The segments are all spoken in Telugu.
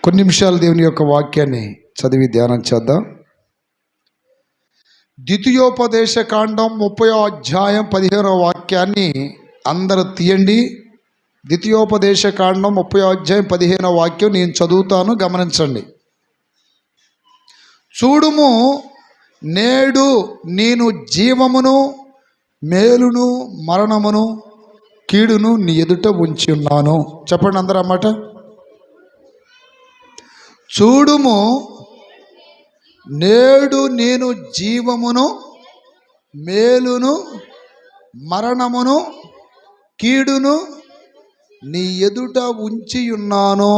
కొన్ని నిమిషాలు దేవుని యొక్క వాక్యాన్ని చదివి ధ్యానం చేద్దాం. ద్వితీయోపదేశ కాండం 30వ అధ్యాయం 15వ వాక్యాన్ని అందరూ తీయండి. ద్వితీయోపదేశ కాండం 30వ అధ్యాయం 15వ వాక్యం నేను చదువుతాను, గమనించండి. చూడుము, నేడు నేను జీవమును మేలును మరణమును కీడును నీ ఎదుట ఉంచి ఉన్నాను. చెప్పండి అందరూ అన్నమాట. చూడుము, నేడు నేను జీవమును మేలును మరణమును కీడును నీ ఎదుట ఉంచి ఉన్నాను.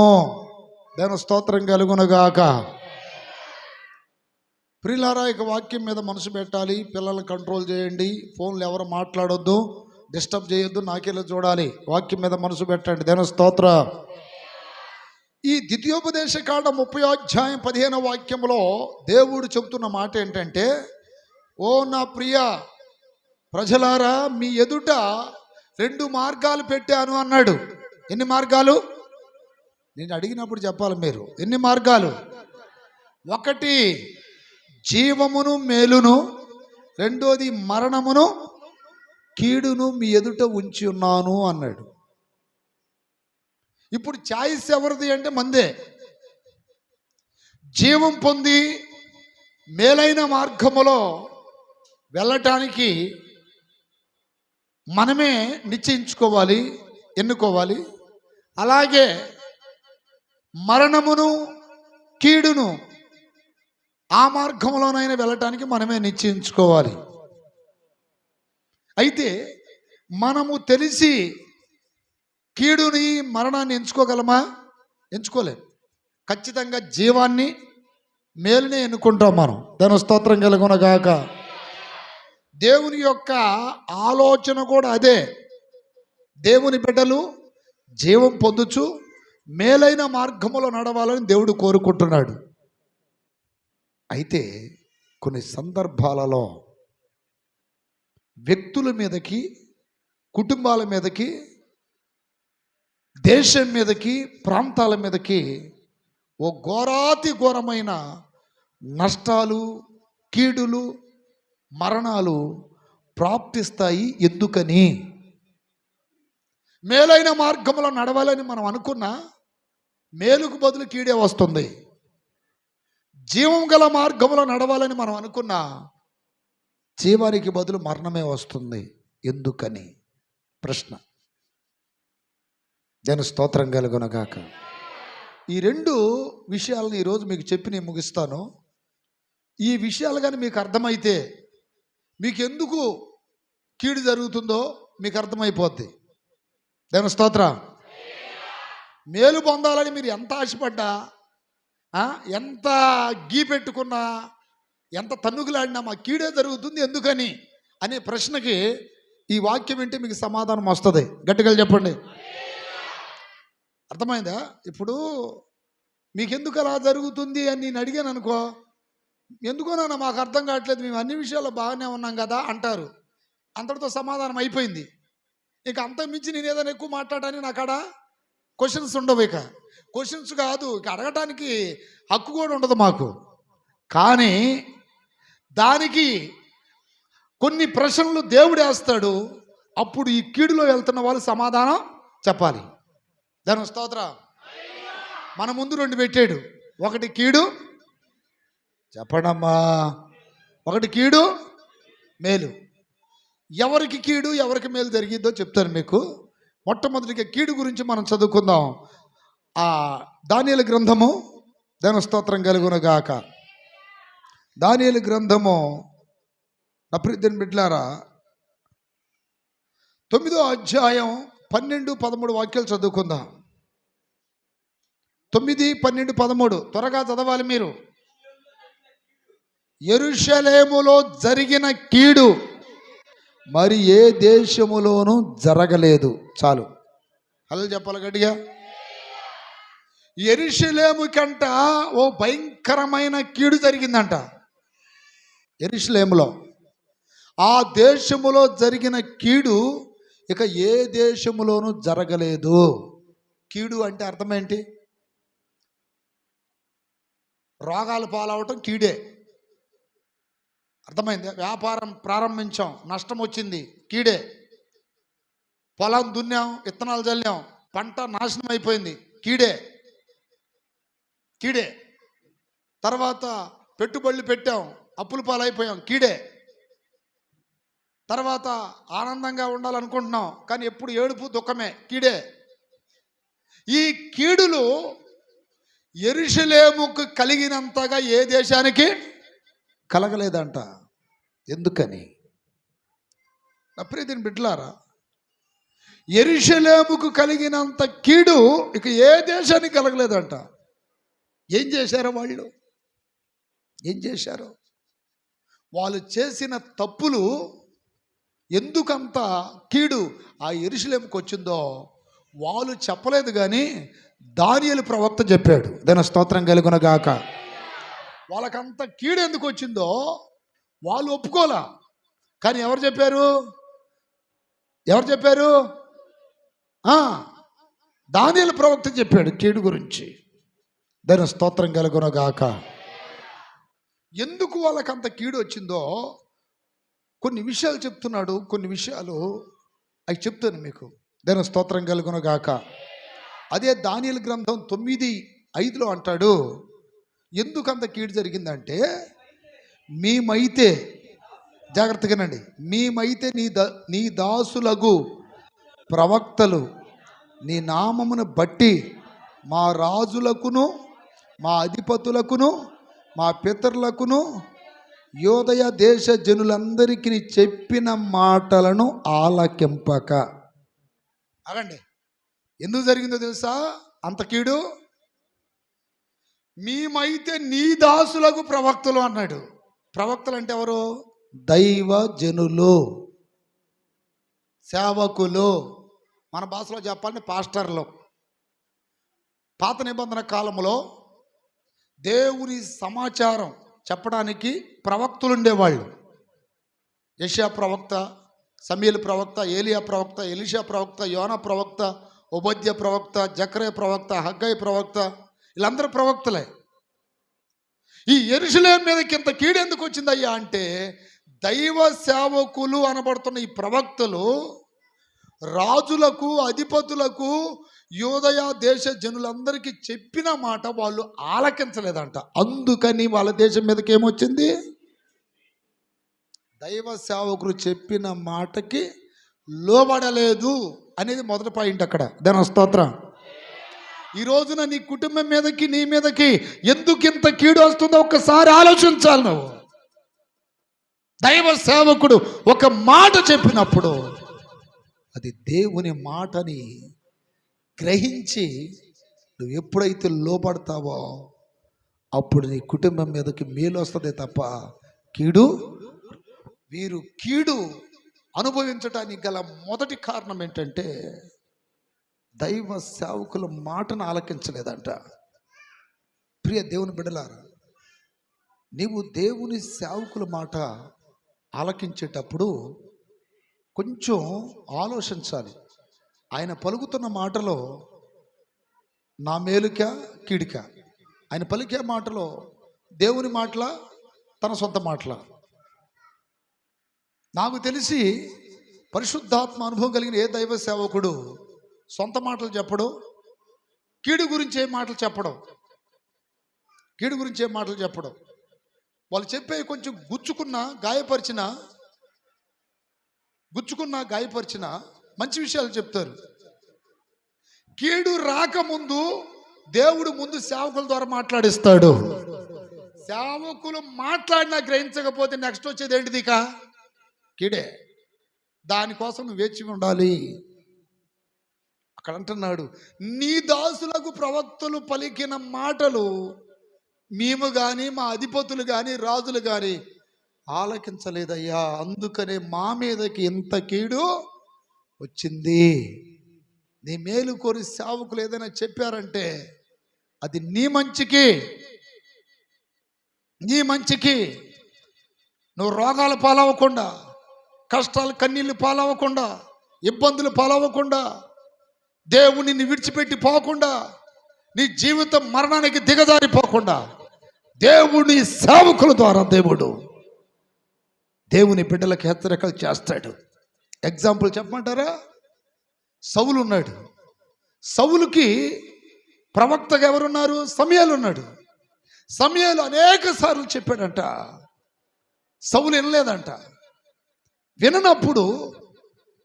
దాని స్తోత్రం కలుగునుగాక. ప్రియులారా, ఇక వాక్యం మీద మనసు పెట్టాలి. పిల్లల్ని కంట్రోల్ చేయండి. ఫోన్లు ఎవరు మాట్లాడొద్దు, డిస్టర్బ్ చేయొద్దు. నాకెళ్ళి చూడాలి. వాక్యం మీద మనసు పెట్టండి. దేని స్తోత్ర. ఈ ద్వితీయోపదేశ కాండం 30వ అధ్యాయం 15వ వాక్యంలో దేవుడు చెబుతున్న మాట ఏంటంటే, ఓ నా ప్రియ ప్రజలారా, మీ ఎదుట 2 మార్గాలు పెట్టాను అన్నాడు. ఎన్ని మార్గాలు? నేను అడిగినప్పుడు చెప్పాలి మీరు. ఎన్ని మార్గాలు? 1 జీవమును మేలును, 2 మరణమును కీడును మీ ఎదుట ఉంచి ఉన్నాను అన్నాడు. ఇప్పుడు ఛాయిస్ ఎవరిది అంటే మందే. జీవం పొంది మేలైన మార్గములో వెళ్ళటానికి మనమే నిశ్చయించుకోవాలి, ఎన్నుకోవాలి. అలాగే మరణమును కీడును ఆ మార్గంలోనైనా వెళ్ళటానికి మనమే నిశ్చయించుకోవాలి. అయితే మనము తెలిసి కీడుని మరణాన్ని ఎంచుకోగలమా? ఎంచుకోలేం. ఖచ్చితంగా జీవాన్ని మేలునే ఎన్నుకుంటాం మనం. దాని స్తోత్రం కలుగునగాక. దేవుని యొక్క ఆలోచన కూడా అదే. దేవుని బిడ్డలు జీవం పొందుచు మేలైన మార్గములో నడవాలని దేవుడు కోరుకుంటున్నాడు. అయితే కొన్ని సందర్భాలలో వ్యక్తుల మీదకి, కుటుంబాల మీదకి, దేశం మీదకి, ప్రాంతాల మీదకి ఓ ఘోరాతి ఘోరమైన నష్టాలు, కీడులు, మరణాలు ప్రాప్తిస్తాయి. ఎందుకని? మేలైన మార్గంలో నడవాలని మనం అనుకున్నా మేలుకు బదులు కీడే వస్తుంది. జీవం గల మార్గంలో నడవాలని మనం అనుకున్నా జీవానికి బదులు మరణమే వస్తుంది. ఎందుకని? ప్రశ్న. దాని స్తోత్రం కలుగునగాక. ఈ 2 విషయాలను ఈరోజు మీకు చెప్పి నేను ముగిస్తాను. ఈ విషయాలు కానీ మీకు అర్థమైతే మీకు ఎందుకు కీడు జరుగుతుందో మీకు అర్థమైపోద్ది. దాని స్తోత్రం. మేలు పొందాలని మీరు ఎంత ఆశపడ్డా, ఎంత గీ పెట్టుకున్నా, ఎంత తన్నుగులాడినా మా కీడే జరుగుతుంది ఎందుకని అనే ప్రశ్నకి ఈ వాక్యం వింటే మీకు సమాధానం వస్తుంది. గట్టిగా చెప్పండి. అర్థమైందా? ఇప్పుడు మీకెందుకు అలా జరుగుతుంది అని నేను అడిగాను అనుకో, ఎందుకో నాన్న మాకు అర్థం కావట్లేదు, మేము అన్ని విషయాల్లో బాగానే ఉన్నాం కదా అంటారు. అంతటితో సమాధానం అయిపోయింది. ఇక అంతకుమించి నేను ఏదైనా ఎక్కువ మాట్లాడడానికి నా కాడ క్వశ్చన్స్ ఉండవు. ఇక క్వశ్చన్స్ కాదు, ఇక అడగటానికి హక్కు కూడా ఉండదు మాకు. కానీ దానికి కొన్ని ప్రశ్నలు దేవుడు వేస్తాడు. అప్పుడు ఈ కీడులో వెళ్తున్న వాళ్ళు సమాధానం చెప్పాలి. దాని స్తోత్ర. మన ముందు 2 పెట్టాడు. 1 కీడు, చెప్పడమ్మా, 1 కీడు, మేలు. ఎవరికి కీడు, ఎవరికి మేలు జరిగిద్దో చెప్తాను మీకు. మొట్టమొదటిగా కీడు గురించి మనం చదువుకుందాం. దానియేలు గ్రంథము, దాని స్తోత్రం కలుగునగాక. దానియేలు గ్రంథము, నా ప్రియమైన బిడ్డలారా, 9వ అధ్యాయం 12, 13 వాక్యాలు చదువుకుందాం. 9, 12, 13 త్వరగా చదవాలి మీరు. యెరూషలేములో జరిగిన కీడు మరి ఏ దేశములోనూ జరగలేదు. చాలు, అలా చెప్పాలి గట్టిగా. యెరూషలేము కంట ఓ భయంకరమైన కీడు జరిగిందంట. యెరూషలేములో, ఆ దేశములో జరిగిన కీడు ఇక ఏ దేశములోనూ జరగలేదు. కీడు అంటే అర్థం ఏంటి? రోగాలు పాలవటం కీడే. అర్థమైంది? వ్యాపారం ప్రారంభించాం, నష్టం వచ్చింది, కీడే. పొలం దున్నాం, విత్తనాలు చల్లాం, పంట నాశనం అయిపోయింది, కీడే. కీడే. తర్వాత పెట్టుబడులు పెట్టాం, అప్పుల పాలైపోయాం, కీడే. తర్వాత ఆనందంగా ఉండాలనుకుంటున్నాం, కానీ ఎప్పుడు ఏడుపు దుఃఖమే, కీడే. ఈ కీడులు యెరూషలేముకు కలిగినంతగా ఏ దేశానికి కలగలేదంట. ఎందుకని? నా ప్రియమైన బిడ్డలారా, యెరూషలేముకు కలిగినంత కీడు ఇక ఏ దేశానికి కలగలేదంట. ఏం చేశారు వాళ్ళు? ఏం చేశారు? వాళ్ళు చేసిన తప్పులు ఎందుకంత కీడు ఆ యెరూషలేముకు వచ్చిందో వాళ్ళు చెప్పలేదు, కానీ దానియేలు ప్రవక్త చెప్పాడు. దాని స్తోత్రం కలుగునగాక. వాళ్ళకంత కీడు ఎందుకు వచ్చిందో వాళ్ళు ఒప్పుకోలా, కానీ ఎవరు చెప్పారు? ఎవరు చెప్పారు? దానియేలు ప్రవక్త చెప్పాడు కీడు గురించి. దాని స్తోత్రం కలుగునగాక. ఎందుకు వాళ్ళకంత కీడు వచ్చిందో కొన్ని విషయాలు చెప్తున్నాడు. కొన్ని విషయాలు అవి చెప్తాను మీకు. దాని స్తోత్రం కలుగునగాక. అదే దానియేలు గ్రంథం 9:5 అంటాడు, ఎందుకంత కీడు జరిగిందంటే, మేమైతే, జాగ్రత్తగానండి, మేమైతే నీ దాసులగు ప్రవక్తలు నీ నామమును బట్టి మా రాజులకును మా అధిపతులకును మా పితరులకును యోదయ దేశ జనులందరికీ చెప్పిన మాటలను ఆలకింపక. అగండి, ఎందుకు జరిగిందో తెలుసా అంత కీడు? మేమైతే నీ దాసులకు ప్రవక్తలు అన్నాడు. ప్రవక్తలు అంటే ఎవరు? దైవ జనులు, సేవకులు. మన భాషలో చెప్పాలంటే పాస్టర్లు. పాత నిబంధన కాలంలో దేవుని సమాచారం చెప్పడానికి ప్రవక్తలు ఉండేవాళ్ళు. యెషయా ప్రవక్త, సమూయేలు ప్రవక్త, ఏలియా ప్రవక్త, ఎలీషా ప్రవక్త, యోనా ప్రవక్త, ఓబద్య ప్రవక్త, జకర్యా ప్రవక్త, హగ్గయి ప్రవక్త, వీళ్ళందరూ ప్రవక్తలే. ఈ యెరూషలేము మీదకి ఇంత కీడు ఎందుకు వచ్చిందయ్యా అంటే, దైవ సేవకులు అనబడుతున్న ఈ ప్రవక్తలు రాజులకు అధిపతులకు యోదయ దేశ జనులందరికీ చెప్పిన మాట వాళ్ళు ఆలకించలేదంట. అందుకని వాళ్ళ దేశం మీదకి ఏమొచ్చింది? దైవ సేవకులు చెప్పిన మాటకి లోబడలేదు అనేది మొదటి పాయింట్ అక్కడ. దాని స్తోత్రం. ఈ రోజున నీ కుటుంబం మీదకి, నీ మీదకి ఎందుకు ఇంత కీడు వస్తుందో ఒక్కసారి ఆలోచించాలి నువ్వు. దైవ సేవకుడు ఒక మాట చెప్పినప్పుడు అది దేవుని మాటని గ్రహించి నువ్వు ఎప్పుడైతే లోపడతావో అప్పుడు నీ కుటుంబం మీదకి మేలు వస్తుంది తప్ప కీడు. వీరు కీడు అనుభవించడానికి గల మొదటి కారణం ఏంటంటే దైవ సేవకుల మాటను ఆలకించలేదంట. ప్రియ దేవుని బిడ్డలారా, నీవు దేవుని సేవకుల మాట ఆలకించేటప్పుడు కొంచెం ఆలోచించాలి. ఆయన పలుకుతున్న మాటలో నా మేలుక కీడుక? ఆయన పలికే మాటలో దేవుని మాటల, తన సొంత మాటల? నాకు తెలిసి పరిశుద్ధాత్మ అనుభవం కలిగిన ఏ దైవ సేవకుడు సొంత మాటలు చెప్పడు, కీడు గురించి ఏ మాటలు చెప్పడం, కీడు గురించి ఏ మాటలు చెప్పడం. వాళ్ళు చెప్పే కొంచెం గాయపరిచిన మంచి విషయాలు చెప్తారు. కీడు రాకముందు దేవుడు ముందు సేవకుల ద్వారా మాట్లాడిస్తాడు. సేవకులు మాట్లాడినా గ్రహించకపోతే నెక్స్ట్ వచ్చేది ఏంటిది? ఇక కీడే. దానికోసం నువ్వు వేచి ఉండాలి. అక్కడ అంటున్నాడు, నీ దాసులకు ప్రవక్తలు పలికిన మాటలు మేము కానీ మా అధిపతులు కానీ రాజులు కానీ ఆలకించలేదయ్యా, అందుకనే మా మీదకి ఇంత కీడు వచ్చింది. నీ మేలు కోరి సేవకులు ఏదైనా చెప్పారంటే అది నీ మంచికి. నువ్వు రోగాలు పాలవ్వకుండా, కష్టాలు కన్నీళ్ళు పాలవ్వకుండా, ఇబ్బందులు పాలవ్వకుండా, దేవుని విడిచిపెట్టి పోకుండా, నీ జీవితం మరణానికి దిగజారిపోకుండా దేవుని సేవకుల ద్వారా దేవుని బిడ్డలకు హెచ్చరికలు చేస్తాడు. ఎగ్జాంపుల్ చెప్పమంటారా? సౌలు ఉన్నాడు. సౌలుకి ప్రవక్తగా ఎవరున్నారు? సమూయేలు ఉన్నాడు. సమూయేలు అనేక సార్లు చెప్పాడంట, సౌలు వినలేదంట. విననప్పుడు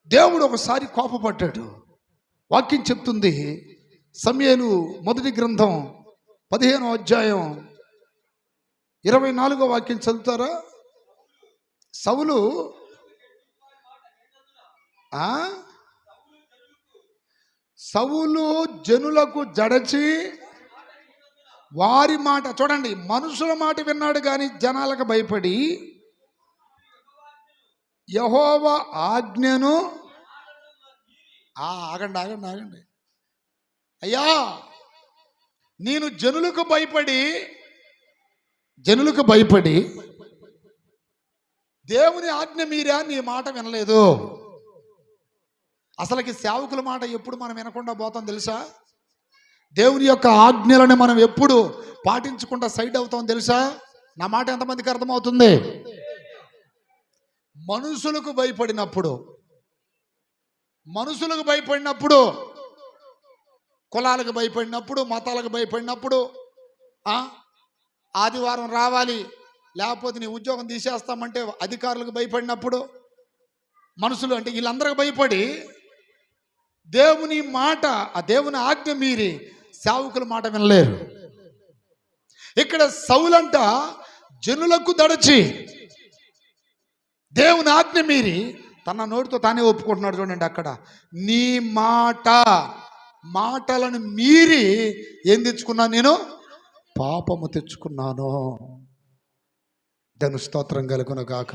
దేవుడు ఒకసారి కోపపడ్డాడు. వాక్యం చెప్తుంది, సమూయేలు మొదటి గ్రంథం 15వ అధ్యాయం 24వ వాక్యం చదువుతారా? సౌలు జనులకు జడచి వారి మాట, చూడండి, మనుషుల మాట విన్నాడు కానీ జనాలకు భయపడి యెహోవా ఆజ్ఞను ఆగండి అయ్యా, నేను జనులకు భయపడి దేవుని ఆజ్ఞ మీరా నీ మాట వినలేదు. అసలుకి సేవకుల మాట ఎప్పుడు మనం వినకుండా పోతాం తెలుసా? దేవుని యొక్క ఆజ్ఞలను మనం ఎప్పుడు పాటించకుండా సైడ్ అవుతాం తెలుసా? నా మాట ఎంతమందికి అర్థమవుతుంది? మనుషులకు భయపడినప్పుడు, కులాలకు భయపడినప్పుడు, మతాలకు భయపడినప్పుడు, ఆదివారం రావాలి లేకపోతే నీ ఉద్యోగం తీసేస్తామంటే అధికారులకు భయపడినప్పుడు, మనుషులు అంటే వీళ్ళందరికీ భయపడి దేవుని మాట, ఆ దేవుని ఆజ్ఞ మీరి సేవకుల మాట వినలేరు. ఇక్కడ సౌలంట జనులకు దడచి దేవుని ఆజ్ఞ మీరి తన నోటితో తానే ఒప్పుకుంటున్నాడు. చూడండి అక్కడ, నీ మాటలను మీరి ఏం తెచ్చుకున్నాను? నేను పాపము తెచ్చుకున్నాను. దాని స్తోత్రం కలుగును గాక.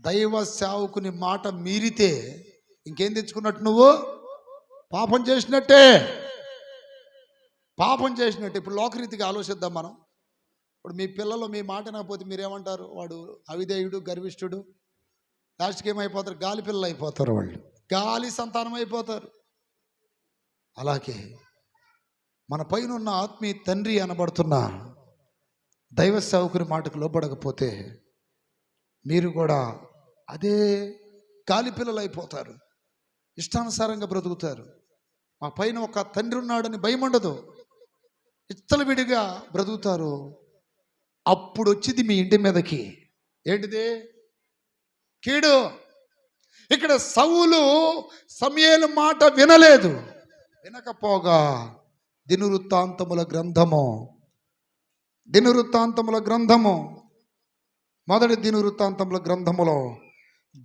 దైవ సేవకుని మాట మీరితే ఇంకేం తెచ్చుకున్నట్టు? నువ్వు పాపం చేసినట్టే. ఇప్పుడు లోకరీతిగా ఆలోచిద్దాం మనం. ఇప్పుడు మీ పిల్లలు మీ మాట నాకపోతే మీరేమంటారు? వాడు అవిధేయుడు, గర్విష్ఠుడు, లాస్ట్కి ఏమైపోతారు? గాలి పిల్లలు అయిపోతారు, వాళ్ళు గాలి సంతానం అయిపోతారు. అలాగే మన పైన ఉన్న ఆత్మీయ తండ్రి అనబడుతున్న దైవ సేవకుని మాటకు లోబడకపోతే మీరు కూడా అదే గాలి పిల్లలు అయిపోతారు, ఇష్టానుసారంగా బ్రతుకుతారు. మా పైన ఒక తండ్రి ఉన్నాడని భయం ఉండదు, విడిగా బ్రతుకుతారు. అప్పుడు వచ్చింది మీ ఇంటి మీదకి ఏంటిది? కీడు. ఇక్కడ సౌలు సమూయేలు మాట వినలేదు. వినకపోగా దినవృత్తాంతముల గ్రంథము మొదటి దినవృత్తాంతముల గ్రంథములో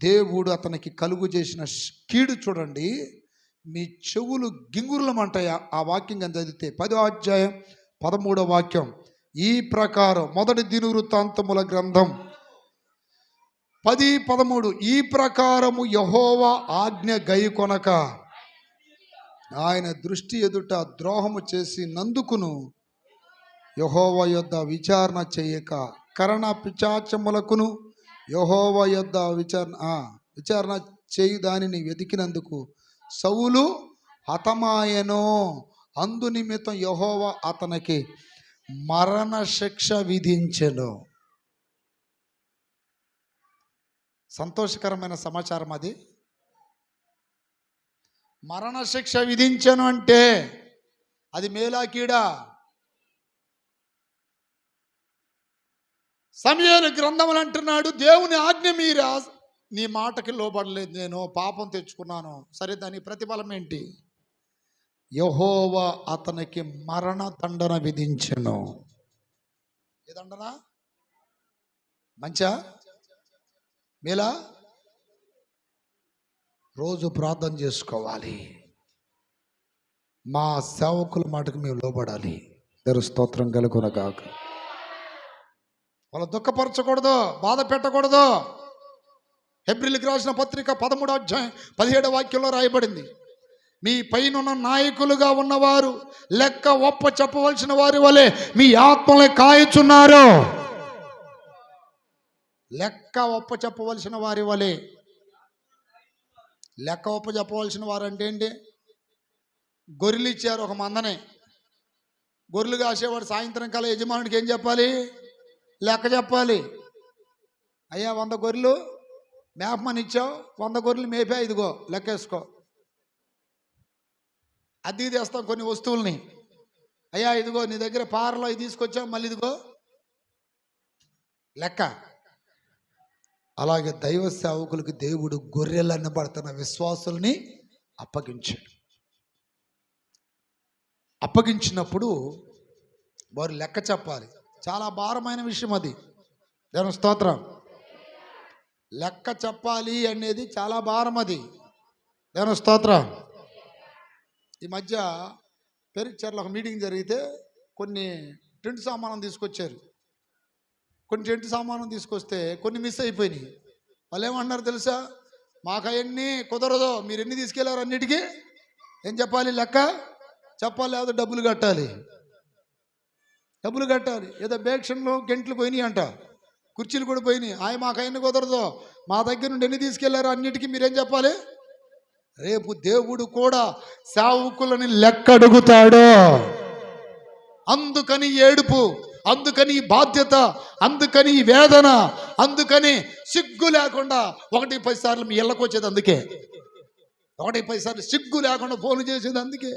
దేవుడు అతనికి కలుగు చేసిన కీడు చూడండి. మీ చెవులు గింగురులమంటాయి. ఆ వాక్యం కానీ చదివితే 10వ అధ్యాయం 13వ వాక్యం. ఈ ప్రకారం మొదటి దినవృత్తాంతముల గ్రంథం 10:13, ఈ ప్రకారము యెహోవా ఆజ్ఞ గైకొనక ఆయన దృష్టి ఎదుట ద్రోహము చేసి నందుకును యెహోవా యొద్ద విచారణ చేయక కరణ పిశాచములకును యెహోవా యొద్ద విచారణ చేయు దానిని వెతికినందుకు సౌలు హతమాయెను. అందు నిమిత్తం యెహోవా అతనికి మరణ శిక్ష విధించెను. సంతోషకరమైన సమాచారం అది. మరణ శిక్ష విధించను అంటే అది మేలా కీడా? సమూయేలు గ్రంథములు అంటున్నాడు, దేవుని ఆజ్ఞ మీరా నీ మాటకి లోబడలేదు, నేను పాపం తెచ్చుకున్నాను. సరే, దాని ప్రతిఫలం ఏంటి? యెహోవా అతనికి మరణ దండన విధించెను. ఏ దండన? మంచా మేలా? రోజు ప్రార్థన చేసుకోవాలి. మా సేవకుల మాటకు మేము లోబడాలి. దేవుని స్తోత్రం కలుగునగాక. వాళ్ళు దుఃఖపరచకూడదు, బాధ పెట్టకూడదు. హెబ్రీయులకు రాసిన పత్రిక 13వ అధ్యాయం 17వ వాక్యంలో రాయబడింది, మీ పైన నాయకులుగా ఉన్నవారు లెక్క ఒప్ప చెప్పవలసిన వారి వలె మీ ఆత్మలే కాయచున్నారు. లెక్క ఒప్ప చెప్పవలసిన వారి వలె. లెక్క ఒప్ప చెప్పవలసిన వారు అంటే ఏంటి? గొర్రెలు ఇచ్చారు ఒక మందనే, గొర్రెలు కాసేవాడు సాయంత్రం కల్లా యజమానుడికి ఏం చెప్పాలి? లెక్క చెప్పాలి. అయ్యా 100 గొర్రెలు మేపమని ఇచ్చావు, 100 గొర్రెలు మేపా, ఇదిగో లెక్కేసుకో. అద్దెకి తెస్తాం కొన్ని వస్తువుల్ని. అయ్యా ఇదిగో నీ దగ్గర పారలో ఇది తీసుకొచ్చావు, మళ్ళీ ఇదిగో లెక్క. అలాగే దైవ సేవకులకి దేవుడు గొర్రెలన్న పడుతున్న విశ్వాసుల్ని అప్పగించాడు. అప్పగించినప్పుడు వారు లెక్క చెప్పాలి. చాలా భారమైన విషయం అది. దేవుని స్తోత్రం. లెక్క చెప్పాలి అనేది చాలా భారం. అది దేవుని స్తోత్రం. ఈ మధ్య పెరిచర్లో ఒక మీటింగ్ జరిగితే కొన్ని టెంట్ సామానం తీసుకొచ్చారు. కొన్ని టెంట్ సామానం తీసుకొస్తే కొన్ని మిస్ అయిపోయినాయి. వాళ్ళు ఏమన్నారు తెలుసా? మాకు అవన్నీ కుదరదు, మీరు ఎన్ని తీసుకెళ్లారు అన్నిటికీ ఏం చెప్పాలి? లెక్క చెప్పాలి, లేదా డబ్బులు కట్టాలి. డబ్బులు కట్టాలి. ఏదో బేక్షన్లో గంటలు పోయినాయి అంట, కుర్చీలు కూడా పోయినాయి. మాకు అవన్నీ కుదరదు, మా దగ్గర నుండి ఎన్ని తీసుకెళ్లారు అన్నిటికీ మీరేం చెప్పాలి? రేపు దేవుడు కూడా సేవకులని లెక్క అడుగుతాడు. అందుకని ఏడుపు, అందుకని బాధ్యత, అందుకని వేదన, అందుకని సిగ్గు లేకుండా 1-10 సార్లు మీ ఇళ్ళకు వచ్చేది అందుకే. 1-10 సార్లు సిగ్గు లేకుండా ఫోన్ చేసేది అందుకే.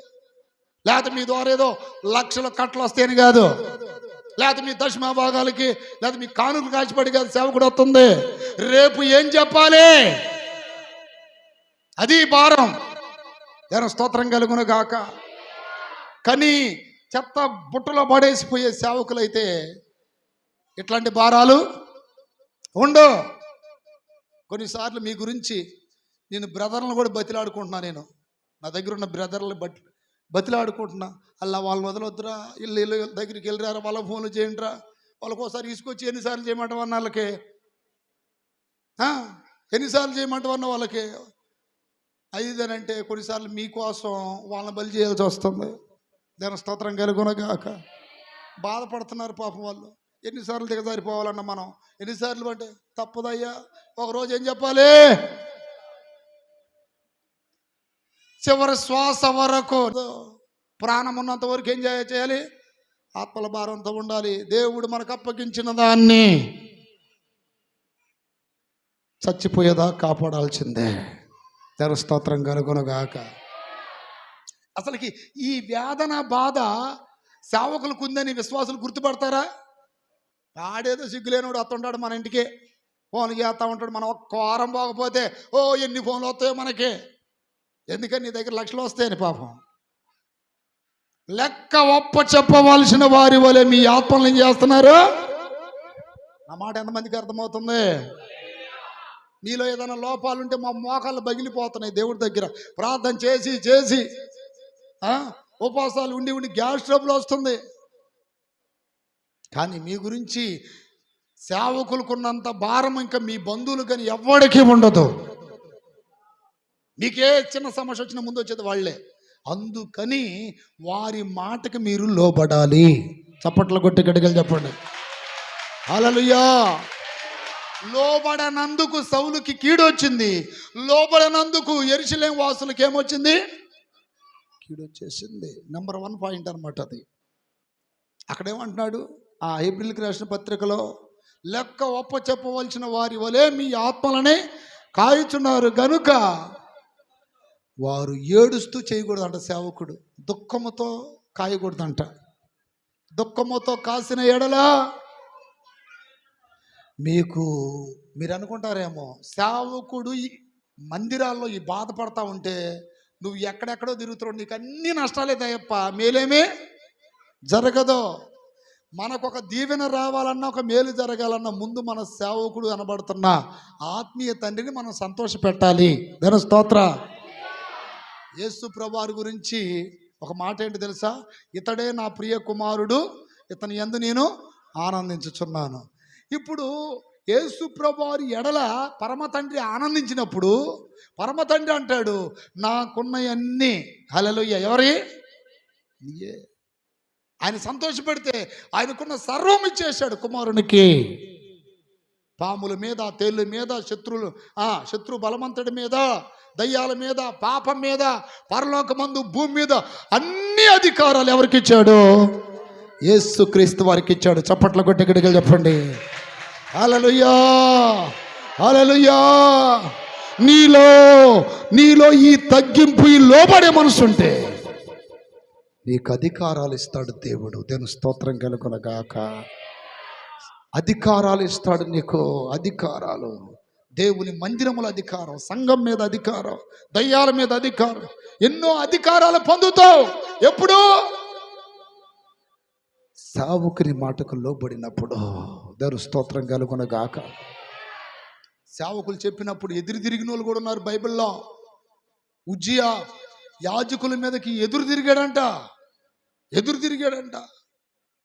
లేకపోతే మీ ద్వారా ఏదో లక్షల కట్టలు వస్తాయని కాదు, లేకపోతే మీ దశమ భాగాలకి, లేకపోతే మీ కానుకలు కాచిపడి కాదు సేవకుడు వస్తుంది. రేపు ఏం చెప్పాలి? అది భారం. ఏదో స్తోత్రం కలుగును గాక. కానీ చెత్త బుట్టలో పడేసిపోయే సేవకులైతే ఇట్లాంటి భారాలు ఉండవు. కొన్నిసార్లు మీ గురించి నేను బ్రదర్లను కూడా బతిలాడుకుంటున్నా. నేను నా దగ్గర ఉన్న బ్రదర్లు బతిలాడుకుంటున్నా. అలా వాళ్ళని వదలొద్దురా, ఇల్లు దగ్గరికి వెళ్ళిరారా, వాళ్ళ ఫోన్లు చేయండిరా, వాళ్ళకి ఒకసారి తీసుకొచ్చి ఎన్నిసార్లు చేయమంటావన్న వాళ్ళకి, ఎన్నిసార్లు చేయమంటావన్న వాళ్ళకి అయిదేనంటే కొన్నిసార్లు మీకోసం వాళ్ళని బలి చేయాల్సి వస్తుంది. దాని స్తోత్రం కలుగునగాక. బాధపడుతున్నారు పాపం వాళ్ళు. ఎన్నిసార్లు దిగజారిపోవాలన్న మనం, ఎన్నిసార్లు అంటే తప్పదయ్యా. ఒకరోజు ఏం చెప్పాలి? చివరి శ్వాస వరకు, ప్రాణం ఉన్నంత వరకు ఏం చేయాలి? ఆత్మల భారంతో ఉండాలి. దేవుడు మనకు అప్పగించిన దాన్ని చచ్చిపోయేదా కాపాడాల్సిందే. దేవ స్తోత్రం కలుగునుగాక. అసలుకి ఈ వేదన బాధ సేవకులకు ఉందని విశ్వాసులు గుర్తుపడతారా? ఆడేదో సిగ్గులేనోడు అత్తుంటాడు మన ఇంటికి, ఫోన్లు చేస్తూ ఉంటాడు. మనం ఒక్క వారం పోకపోతే ఎన్ని ఫోన్లు వస్తాయో మనకి. ఎందుకని నీ దగ్గర లక్షలు వస్తాయని. పాపం లెక్క ఒప్ప చెప్పవలసిన వారి వలె మీ ఆత్మలు ఏం చేస్తున్నారు? నా మాట ఎంతమందికి అర్థమవుతుంది? మీలో ఏదైనా లోపాలుంటే మా మోకాళ్ళు పగిలిపోతున్నాయి. దేవుడి దగ్గర ప్రార్థన చేసి చేసి ఉపవాసాలు ఉండి గ్యాస్ ట్రబుల్ వస్తుంది. కానీ మీ గురించి సేవకులకున్నంత భారం ఇంకా మీ బంధువులు కానీ ఎవ్వడికి ఉండదు. మీకే చిన్న సమస్య వచ్చిన ముందు వచ్చేది వాళ్ళే. అందుకని వారి మాటకి మీరు లోబడాలి. చప్పట్లు కొట్టి గట్టిగా చెప్పండి హల్లెలూయా. లోబడనందుకు సౌలుకి కీడు వచ్చింది, లోబడనందుకు యెరూషలేము వాసులకు ఏమొచ్చింది? కీడు వచ్చేసింది. నెంబర్ 1 పాయింట్ అనమాట అది. అక్కడేమంటున్నాడు ఆ ఏప్రిల్కి రాసిన పత్రికలో? లెక్క ఒప్ప చెప్పవలసిన వారి వలె మీ ఆత్మలనే కాయుచున్నారు గనుక వారు ఏడుస్తూ చేయకూడదంట. సేవకుడు దుఃఖముతో కాయకూడదంట. దుఃఖముతో కాసిన ఎడలా మీరు అనుకుంటారేమో సేవకుడు ఈ మందిరాల్లో ఈ బాధపడతా ఉంటే నువ్వు ఎక్కడెక్కడో తిరుగుతున్నావు, నీకు అన్ని నష్టాలే తప్ప మేలేమే జరగదు. మనకు ఒక దీవెన రావాలన్నా, ఒక మేలు జరగాలన్నా ముందు మన సేవకుడు కనబడుతున్న ఆత్మీయ తండ్రిని మనం సంతోష పెట్టాలి. దేని స్తోత్ర. యేసు ప్రభువారి గురించి ఒక మాట ఏంటి తెలుసా? ఇతడే నా ప్రియ కుమారుడు, ఇతని యందు నేను ఆనందించుచున్నాను. ఇప్పుడు యేసు ప్రభువారి ఎడల పరమ తండ్రి ఆనందించినప్పుడు పరమ తండ్రి అంటాడు, నాకున్నవన్నీ హల్లెలూయా ఎవరి? ఆయన సంతోషపెడితే ఆయనకున్న సర్వం ఇచ్చేశాడు కుమారునికి. పాముల మీద, తేళ్ళ మీద, శత్రు బలవంతుడి మీద, దయ్యాల మీద, పాపం మీద, పరలోకమందు, భూమి మీద అన్ని అధికారాలు ఎవరికి ఇచ్చాడు? యేసు క్రీస్తు వారికి ఇచ్చాడు. చప్పట్ల కొట్టి గట్టిగా చెప్పండి హల్లెలూయా, హల్లెలూయా. నీలో ఈ తగ్గింపు, ఈ లోబడే మనసు ఉంటే నీకు అధికారాలు ఇస్తాడు దేవుడు. దేవుని స్తోత్రం కలుగునగాక. అధికారాలు ఇస్తాడు నీకు, అధికారాలు. దేవుని మందిరముల అధికారం, సంఘం మీద అధికారం, దయ్యాల మీద అధికారం, ఎన్నో అధికారాలు పొందుతావు. ఎప్పుడు? సేవకుని మాటకు లోబడినప్పుడు. దేవుని స్తోత్రం కలుగునగాక. సేవకులు చెప్పినప్పుడు ఎదురు తిరిగిన వాళ్ళు కూడా ఉన్నారు బైబిల్లో. ఉజ్జియా యాజకుల మీదకి ఎదురు తిరిగాడంట.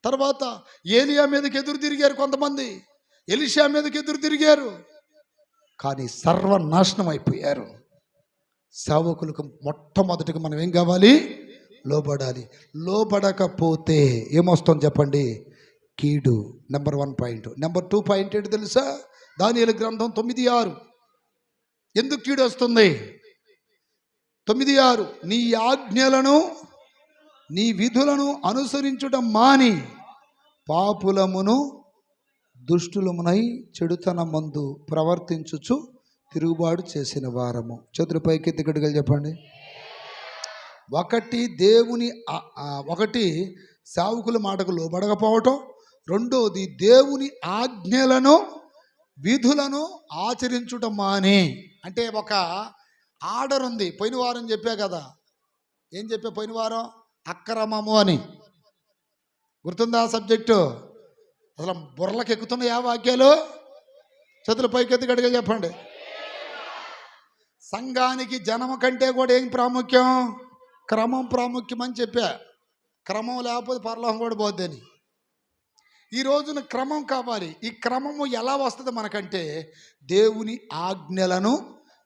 తర్వాత ఏలియా మీదకి ఎదురు తిరిగారు కొంతమంది, ఎలీషా మీదకి ఎదురు తిరిగారు, కానీ సర్వనాశనం అయిపోయారు. సేవకులకు మొట్టమొదటిగా మనం ఏం కావాలి? లోబడాలి. లోబడకపోతే ఏమొస్తుంది చెప్పండి? కీడు. Number 1 point. నెంబర్ 2 పాయింట్ ఏంటి తెలుసా? దానియేలు గ్రంథం 9:6. ఎందుకు కీడు వస్తుంది? 9:6. నీ ఆజ్ఞలను నీ విధులను అనుసరించుట మాని పాపులమును దుష్టులమునై చెడుతనమందు ప్రవర్తించుచు తిరుగుబాటు చేసిన వారము. చేతుల పైకి గట్టిగా చెప్పండి. ఒకటి సేవకుల మాటకు లోబడకపోవటం, రెండోది దేవుని ఆజ్ఞలను విధులను ఆచరించుట మాని. అంటే ఒక ఆర్డర్ ఉంది. పోయిన వారం చెప్పా కదా, ఏం చెప్పా పోయిన వారం? అక్రమము అని. గుర్తుందా ఆ సబ్జెక్టు? అసలు బుర్రలకు ఎక్కుతున్నాయి ఆ వాక్యాలు. చేతుల పైకెత్తి గట్టిగా చెప్పండి. సంఘానికి జనము కంటే కూడా ఏం ప్రాముఖ్యం? క్రమం ప్రాముఖ్యం అని చెప్పా. క్రమం లేకపోతే పరలోకం కూడా పోద్దని. ఈ రోజున క్రమం కావాలి. ఈ క్రమము ఎలా వస్తుంది మనకంటే దేవుని ఆజ్ఞలను,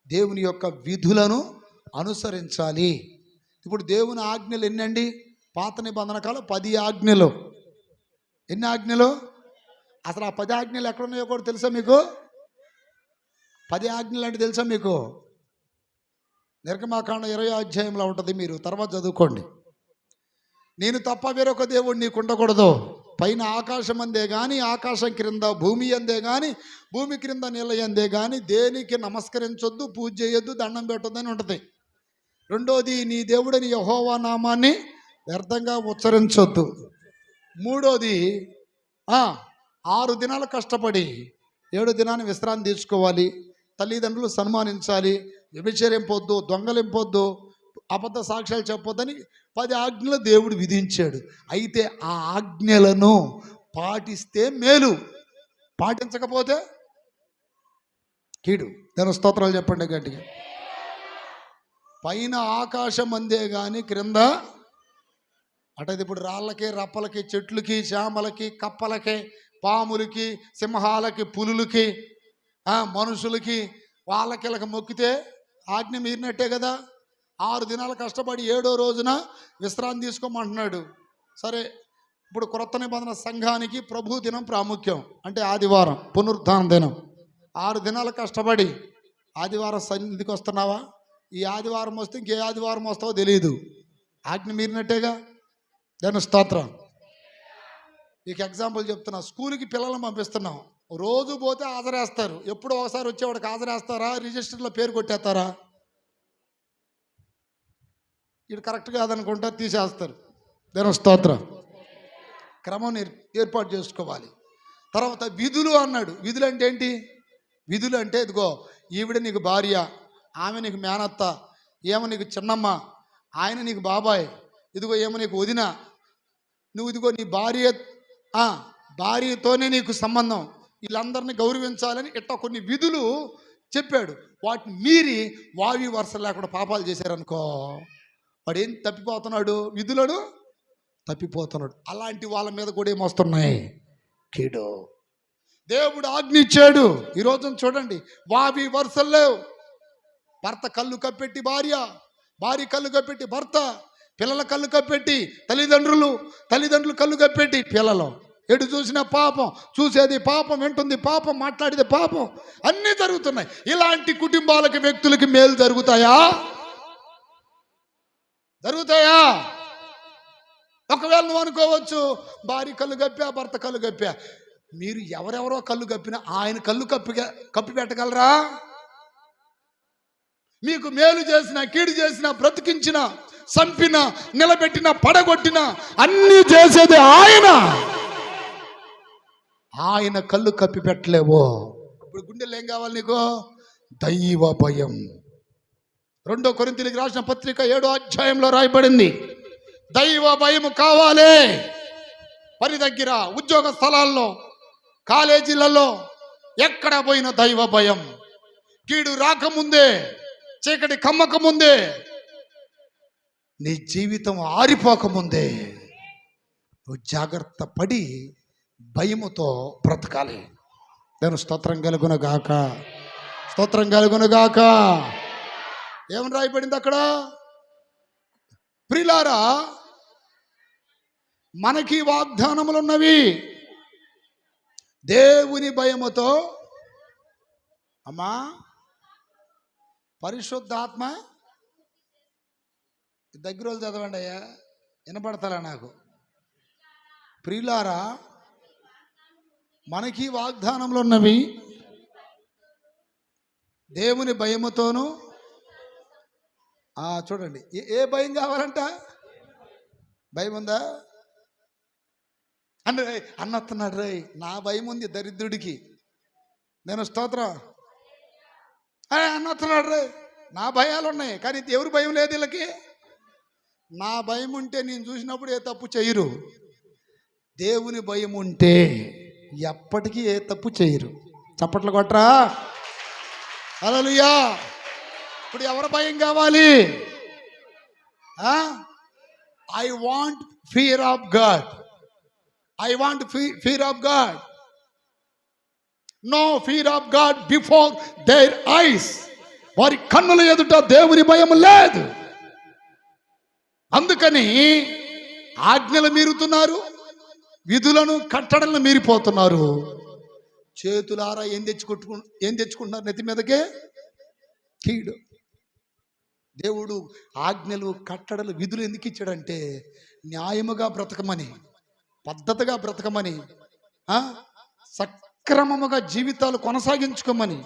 దేవుని యొక్క విధులను అనుసరించాలి. ఇప్పుడు దేవుని ఆజ్ఞలు ఎన్నండి? పాత నిబంధన కాలం 10 ఆజ్ఞలు. ఎన్ని ఆజ్ఞలు? అసలు ఆ 10 ఆజ్ఞలు ఎక్కడున్నాయో కూడా తెలుసా మీకు? 10 ఆజ్ఞలు అంటే తెలుసా మీకు? నిర్గమాకాండం 20వ అధ్యాయంలో ఉంటుంది, మీరు తర్వాత చదువుకోండి. నేను తప్ప వేరొక దేవుడు నీకు ఉండకూడదు. పైన ఆకాశం అందే కానీ, ఆకాశం క్రింద భూమి అందే కానీ, భూమి క్రింద నీళ్ళ అందే కానీ దేనికి నమస్కరించొద్దు, పూజ చేయొద్దు, దండం పెట్టొద్దని ఉంటుంది. రెండోది, నీ దేవుడని యెహోవా నామాన్ని వ్యర్థంగా ఉచ్చరించొద్దు. మూడోది, 6 దినాలు కష్టపడి 7 దినాన్ని విశ్రాంతి తీసుకోవాలి. తల్లిదండ్రులు సన్మానించాలి. వ్యభిచరింపొద్దు, దొంగలింపొద్దు, అబద్ధ సాక్ష్యాలు చెప్పొద్దని 10 ఆజ్ఞలు దేవుడు విధించాడు. అయితే ఆ ఆజ్ఞలను పాటిస్తే మేలు, పాటించకపోతే కీడు. దాని స్తోత్రాలు చెప్పండి గట్టిగా. పైన ఆకాశం అందే కానీ క్రింద అంటే ఇప్పుడు రాళ్ళకి, రప్పలకి, చెట్లకి, చేమలకి, కప్పలకి, పాములకి, సింహాలకి, పులులకి, మనుషులకి, వాళ్ళకి మొక్కితే ఆజ్ఞ మీరినట్టే కదా. 6 దినాలు కష్టపడి 7వ రోజున విశ్రాంతి తీసుకోమంటున్నాడు. సరే, ఇప్పుడు క్రొత్త నిబంధన సంఘానికి ప్రభు దినం ప్రాముఖ్యం. అంటే ఆదివారం, పునరుద్ధాన దినం. 6 దినాలు కష్టపడి ఆదివారం సన్నిధికి వస్తున్నావా? ఈ ఆదివారం వస్తే ఇంకే ఆదివారం వస్తావో తెలియదు. ఆజ్ఞ మీరినట్టేగా. దాని స్తోత్రం. మీకు ఎగ్జాంపుల్ చెప్తున్నా. స్కూల్కి పిల్లలను పంపిస్తున్నాం. రోజు పోతే హాజరేస్తారు. ఎప్పుడో ఒకసారి వచ్చేవాడికి హాజరేస్తారా? రిజిస్టర్లో పేరు కొట్టేస్తారా? ఇది కరెక్ట్ కాదనుకుంటా తీసేస్తారు. దాని స్తోత్రం. క్రమం ఏర్పాటు చేసుకోవాలి. తర్వాత విధులు అన్నాడు. విధులు అంటే ఏంటి? విధులు అంటే ఇదిగో ఈవిడ నీకు భార్య, ఆమె నీకు మేనత్త, ఏమో నీకు చిన్నమ్మ, ఆయన నీకు బాబాయ్, ఇదిగో ఏమో నీకు వదిన, నువ్వు ఇదిగో నీ భార్యతోనే నీకు సంబంధం, వీళ్ళందరినీ గౌరవించాలని ఇట్లా కొన్ని విధులు చెప్పాడు. వాటిని మీరి వావి వరుస లేకుండా పాపాలు చేశారనుకో, వాడు ఏం తప్పిపోతున్నాడు? విధులను తప్పిపోతున్నాడు. అలాంటి వాళ్ళ మీద కూడా ఏమొస్తున్నాయి? కీడు. దేవుడు ఆజ్ఞ ఇచ్చాడు. ఈరోజు చూడండి, వావి వరుసలు లేవు. భర్త కళ్ళు కప్పెట్టి భార్య, భార్య కళ్ళు కప్పెట్టి భర్త, పిల్లల కళ్ళు కప్పెట్టి తల్లిదండ్రులు కళ్ళు కప్పెట్టి పిల్లలు. ఎటు చూసిన పాపం, చూసేది పాపం, వింటుంది పాపం, మాట్లాడేది పాపం, అన్నీ జరుగుతున్నాయి. ఇలాంటి కుటుంబాలకి, వ్యక్తులకి మేలు జరుగుతాయా? ఒకవేళ నువ్వు అనుకోవచ్చు, భార్య కళ్ళు కప్పా, భర్త కళ్ళు కప్పా. మీరు ఎవరెవరో కళ్ళు కప్పినా ఆయన కళ్ళు కప్పి పెట్టగలరా? మీకు మేలు చేసిన, కీడు చేసిన, బ్రతికించిన, చంపిన, నిలబెట్టిన, పడగొట్టిన అన్నీ చేసేది ఆయన. ఆయన కళ్ళు కప్పి పెట్టలేవు. ఇప్పుడు గుండెలు ఏం కావాలి నీకు? దైవ భయం. 2 కొరింథీయులకు రాసిన పత్రిక 7వ అధ్యాయంలో రాయబడింది, దైవ భయం కావాలి. పని దగ్గర, ఉద్యోగ స్థలాల్లో, కాలేజీలలో, ఎక్కడ పోయిన దైవ భయం. కీడు రాకముందే, చీకటి కమ్మకముందే, నీ జీవితం ఆరిపోకముందే నువ్వు జాగ్రత్త పడి భయముతో బ్రతకాలి. నేను స్తోత్రం కలుగునగాక, స్తోత్రం కలుగునగాక. ఏమని రాయబడింది అక్కడ? ప్రియులారా, మనకి వాగ్దానములు ఉన్నవి. దేవుని భయముతో, అమ్మా పరిశుద్ధాత్మ దగ్గర వాళ్ళు చదవండి అయ్యా, వినపడతారా నాకు? ప్రియులారా, మనకి వాగ్దానములు ఉన్నవి, దేవుని భయముతోను. చూడండి, ఏ భయం కావాలంట? భయం ఉందా? అన్నస్తున్నాడు రే, నా భయం ఉంది దరిద్రుడికి. నేను స్తోత్రం అన్నస్తున్నాడు రే, నా భయాలు ఉన్నాయి, కానీ ఎవరు భయం లేదు వీళ్ళకి. నా భయం ఉంటే నేను చూసినప్పుడు ఏ తప్పు చేయరు. దేవుని భయం ఉంటే ఎప్పటికీ ఏ తప్పు చేయరు. చప్పట్లు కొట్రా, హల్లెలూయా. ఇప్పుడు ఎవరి భయం కావాలి? I want fear of God. I want fear of God. No fear of God before their eyes. వారి కన్నుల ఎదుట దేవుని భయం లేదు. అందుకని ఆజ్ఞలు మీరుతున్నారు, విధులను కట్టడలను మీరిపోతున్నారు. చేతులారా ఏం తెచ్చుకుంటున్నారు నెత్తి మీదకే? కీడు. దేవుడు ఆజ్ఞలు, కట్టడలు, విధులు ఎందుకు ఇచ్చాడంటే న్యాయముగా బ్రతకమని, పద్ధతిగా బ్రతకమని, సక్రమముగా జీవితాలు కొనసాగించుకోమని.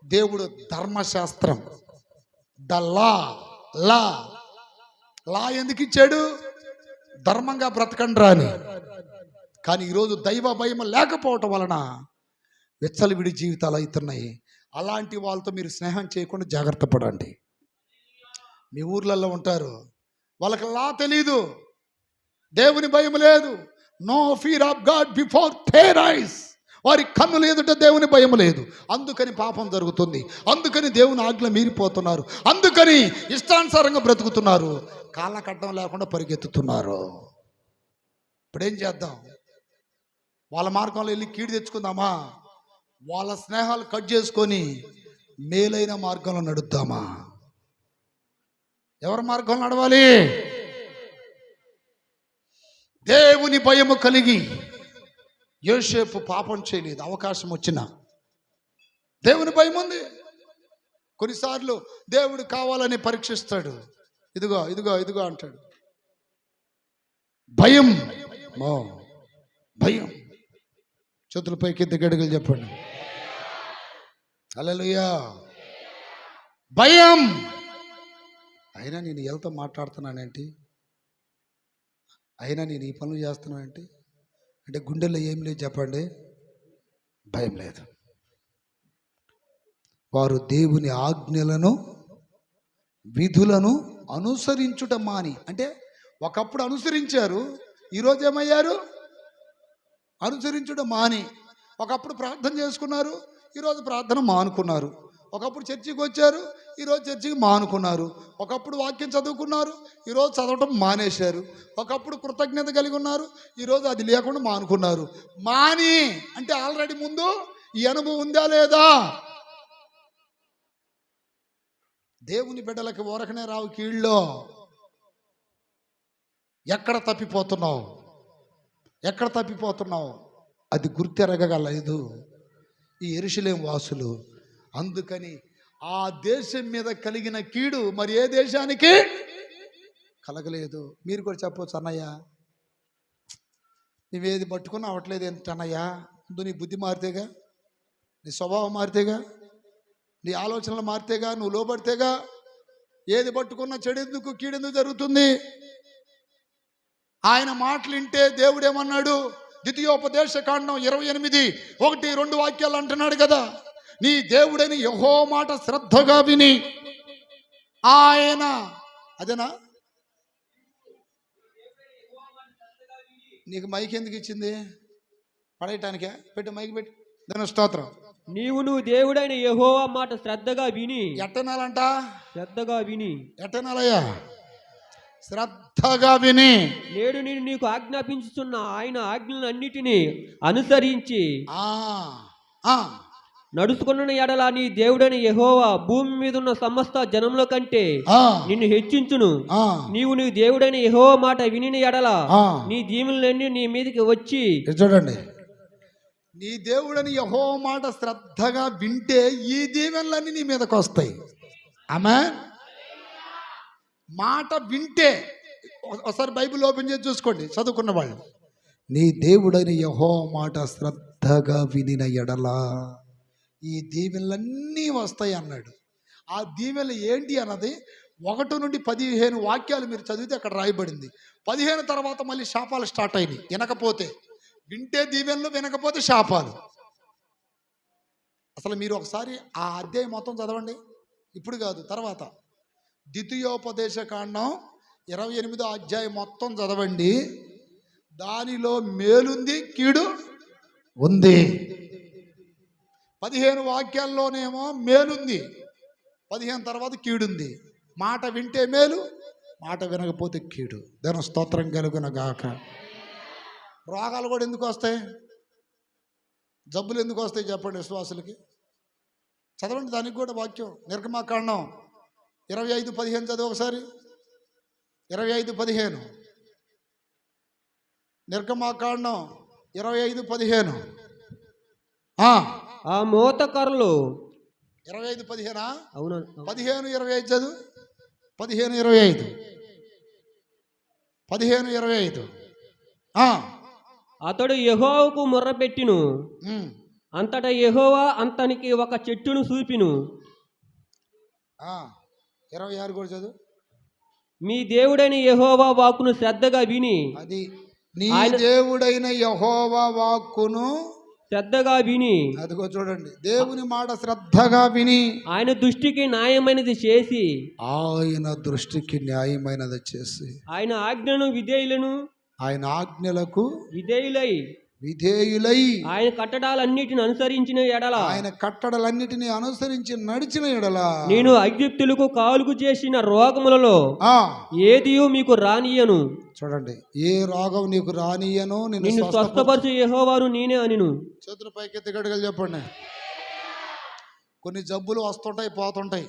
దేవుడు ధర్మశాస్త్రం, ద లా లా లా ఎందుకు ఇచ్చాడు? ధర్మంగా బ్రతకండి రాని. కానీ ఈరోజు దైవ భయం లేకపోవటం వలన విచ్చలవిడి జీవితాలు అవుతున్నాయి. అలాంటి వాళ్ళతో మీరు స్నేహం చేయకుండా జాగ్రత్త పడండి. మీ ఊర్లలో ఉంటారు, వాళ్ళకి లా తెలీదు, దేవుని భయం లేదు. No fear of God before their eyes. వారి కన్నులు ఎదుట దేవుని భయం లేదు. అందుకని పాపం జరుగుతుంది. అందుకని దేవుని ఆజ్ఞలు మీరిపోతున్నారు. అందుకని ఇష్టానుసారంగా బ్రతుకుతున్నారు. కాళ్ళ కట్టడం లేకుండా పరిగెత్తుతున్నారు. ఇప్పుడేం చేద్దాం? వాళ్ళ మార్గంలో వెళ్ళి కీడు తెచ్చుకుందామా? వాళ్ళ స్నేహాలు కట్ చేసుకొని మేలైన మార్గంలో నడుద్దామా? ఎవరి మార్గంలో నడవాలి? దేవుని భయము కలిగి. యోసేపు పాపం చేయలేదు, అవకాశం వచ్చినా. దేవుని భయం ఉంది. కొన్నిసార్లు దేవుడు కావాలని పరీక్షిస్తాడు. ఇదిగో ఇదిగో ఇదిగో అంటాడు. భయం, భయం. చేతులపైకి ఎత్తి గడుగులు చెప్పండి. హల్లెలూయా. భయం. అయినా నేను వీళ్ళతో మాట్లాడుతున్నానేంటి, అయినా నేను ఈ పనులు చేస్తున్నానంటే, అంటే గుండెల్లో ఏం లేదు చెప్పండి? భయం లేదు. వారు దేవుని ఆజ్ఞలను, విధులను అనుసరించుట మాని. అంటే ఒకప్పుడు అనుసరించారు, ఈరోజు ఏమయ్యారు? అనుసరించుట మాని. ఒకప్పుడు ప్రార్థన చేసుకున్నారు, ఈరోజు ప్రార్థన మానుకున్నారు. ఒకప్పుడు చర్చికి వచ్చారు, ఈరోజు చర్చికి మానుకున్నారు. ఒకప్పుడు వాక్యం చదువుకున్నారు, ఈరోజు చదవటం మానేశారు. ఒకప్పుడు కృతజ్ఞత కలిగి ఉన్నారు, ఈరోజు అది లేకుండా మానుకున్నారు. మాని అంటే ఆల్రెడీ ముందు ఈ అనుభవం ఉందా లేదా? దేవుని బిడ్డలకి ఊరకనే రావు కీళ్ళో. ఎక్కడ తప్పిపోతున్నావు, ఎక్కడ తప్పిపోతున్నావు అది గుర్తెరగలేదు ఈ యెరూషలేము వాసులు. అందుకని ఆ దేశం మీద కలిగిన కీడు మరి ఏ దేశానికి కలగలేదు. మీరు కూడా చెప్పవచ్చు, అన్నయ్య నువ్వేది పట్టుకున్నా అవ్వట్లేదు ఏంటన్నయ్యా? ముందు నీ బుద్ధి మారితేగా, నీ స్వభావం మారితేగా, నీ ఆలోచనలు మారితేగా, నువ్వు లోబడితేగా. ఏది పట్టుకున్నా చెడెందుకు కీడెందుకు జరుగుతుంది? ఆయన మాటలు వింటే దేవుడేమన్నాడు? ద్వితీయోపదేశ కాండం 28:1-2 వాక్యాలు అంటున్నాడు కదా, నీ దేవుడని యెహోవా మాట శ్రద్ధగా విని ఆయన, అదేనా? నీకు మైక్ ఎందుకు ఇచ్చింది? పడేయటానికే? పెట్టు, మైక్ పెట్టి. దాని స్తోత్రం. నువ్వు దేవుడైన యెహోవా మాట శ్రద్ధగా విని. ఎట్టనాలంట? శ్రద్ధగా విని. ఎట్టనాలయ్యా? శ్రద్ధగా విని నేడు నేను నీకు ఆజ్ఞాపించుచున్న ఆయన ఆజ్ఞలన్నిటినీ అనుసరించి నడుచుకున్న ఎడల నీ దేవుడైన యెహోవా భూమి మీద ఉన్న సమస్త జనముల కంటే నిన్ను హెచ్చించును. నీవు నీ దేవుడైన యెహోవా మాట వినిన ఎడల నీ దీవెనలన్నీ నీ మీదకి వచ్చి. చూడండి, నీ దేవుడని యెహోవా మాట శ్రద్ధగా వింటే ఈ దీవెనలన్నీ నీ మీదకి వస్తాయి. ఆమేన్. మాట వింటే, ఒకసారి బైబిల్ ఓపెన్ చేసి చూసుకోండి చదువుకున్న వాళ్ళు. నీ దేవుడని యెహోవా మాట శ్రద్ధగా వినిన ఎడల ఈ దీవెనలన్నీ వస్తాయి అన్నాడు. ఆ దీవెనలు ఏంటి అన్నది 1-15 వాక్యాలు మీరు చదివితే అక్కడ రాయబడింది. 15 తర్వాత మళ్ళీ శాపాలు స్టార్ట్ అయినాయి. వినకపోతే వింటే దీవెనలు, వినకపోతే శాపాలు. అసలు మీరు ఒకసారి ఆ అధ్యాయం మొత్తం చదవండి, ఇప్పుడు కాదు తర్వాత. ద్వితీయోపదేశ కాండం 28వ అధ్యాయం మొత్తం చదవండి. దానిలో మేలుంది, కీడు ఉంది. 15 వాక్యాల్లోనేమో మేలుంది, 15 తర్వాత కీడుంది. మాట వింటే మేలు, మాట వినకపోతే కీడు. దాని స్తోత్రం కలుగును గాక. రోగాలు కూడా ఎందుకు వస్తాయి? జబ్బులు ఎందుకు వస్తాయి చెప్పండి విశ్వాసులకి? చదవండి దానికి కూడా వాక్యం. నిర్గమాకాండం 25:15 చదువు ఒకసారి. 25:15 నిర్గమాకాండం 25:15. ఆ మోతకర్రలు 25:15. అవును, 15:25 చదువు. 15:25. 15:25. అతడు యెహోవాకు మొర్రపెట్టిను. అంతటా యెహోవా అతనికి ఒక చెట్టును చూపిను. 26 కూడా చదువు. మీ దేవుడైన యెహోవా వాక్కును శ్రద్ధగా విని. అది నీ దేవుడైన యెహోవా వాక్కును శ్రద్ధగా విని. అదిగో చూడండి, దేవుని మాట శ్రద్ధగా విని ఆయన దృష్టికి న్యాయమైనది చేసి. ఆయన దృష్టికి న్యాయమైనది చేసి. ఆయన ఆజ్ఞను విధేయులను. ఆయన ఆజ్ఞలకు విధేయులై. ఆయన కట్టడాలన్నిటిని అనుసరించిన ఎడల. ఆయన కట్టడలన్నిటిని అనుసరించి నడిచిన ఎడల నేను ఐగుప్తులకు కాలుగు చేసిన రోగములలో ఏదియు మీకు రానియను. చూడండి, ఏ రోగం నీకు రానియను, నిన్ను స్వస్థపరచు యెహోవాను నేనే అనిను. చేతుల పైకెత్తి గడిగలు చెప్పండి. కొన్ని జబ్బులు వస్తుంటాయి, పోతుంటాయి.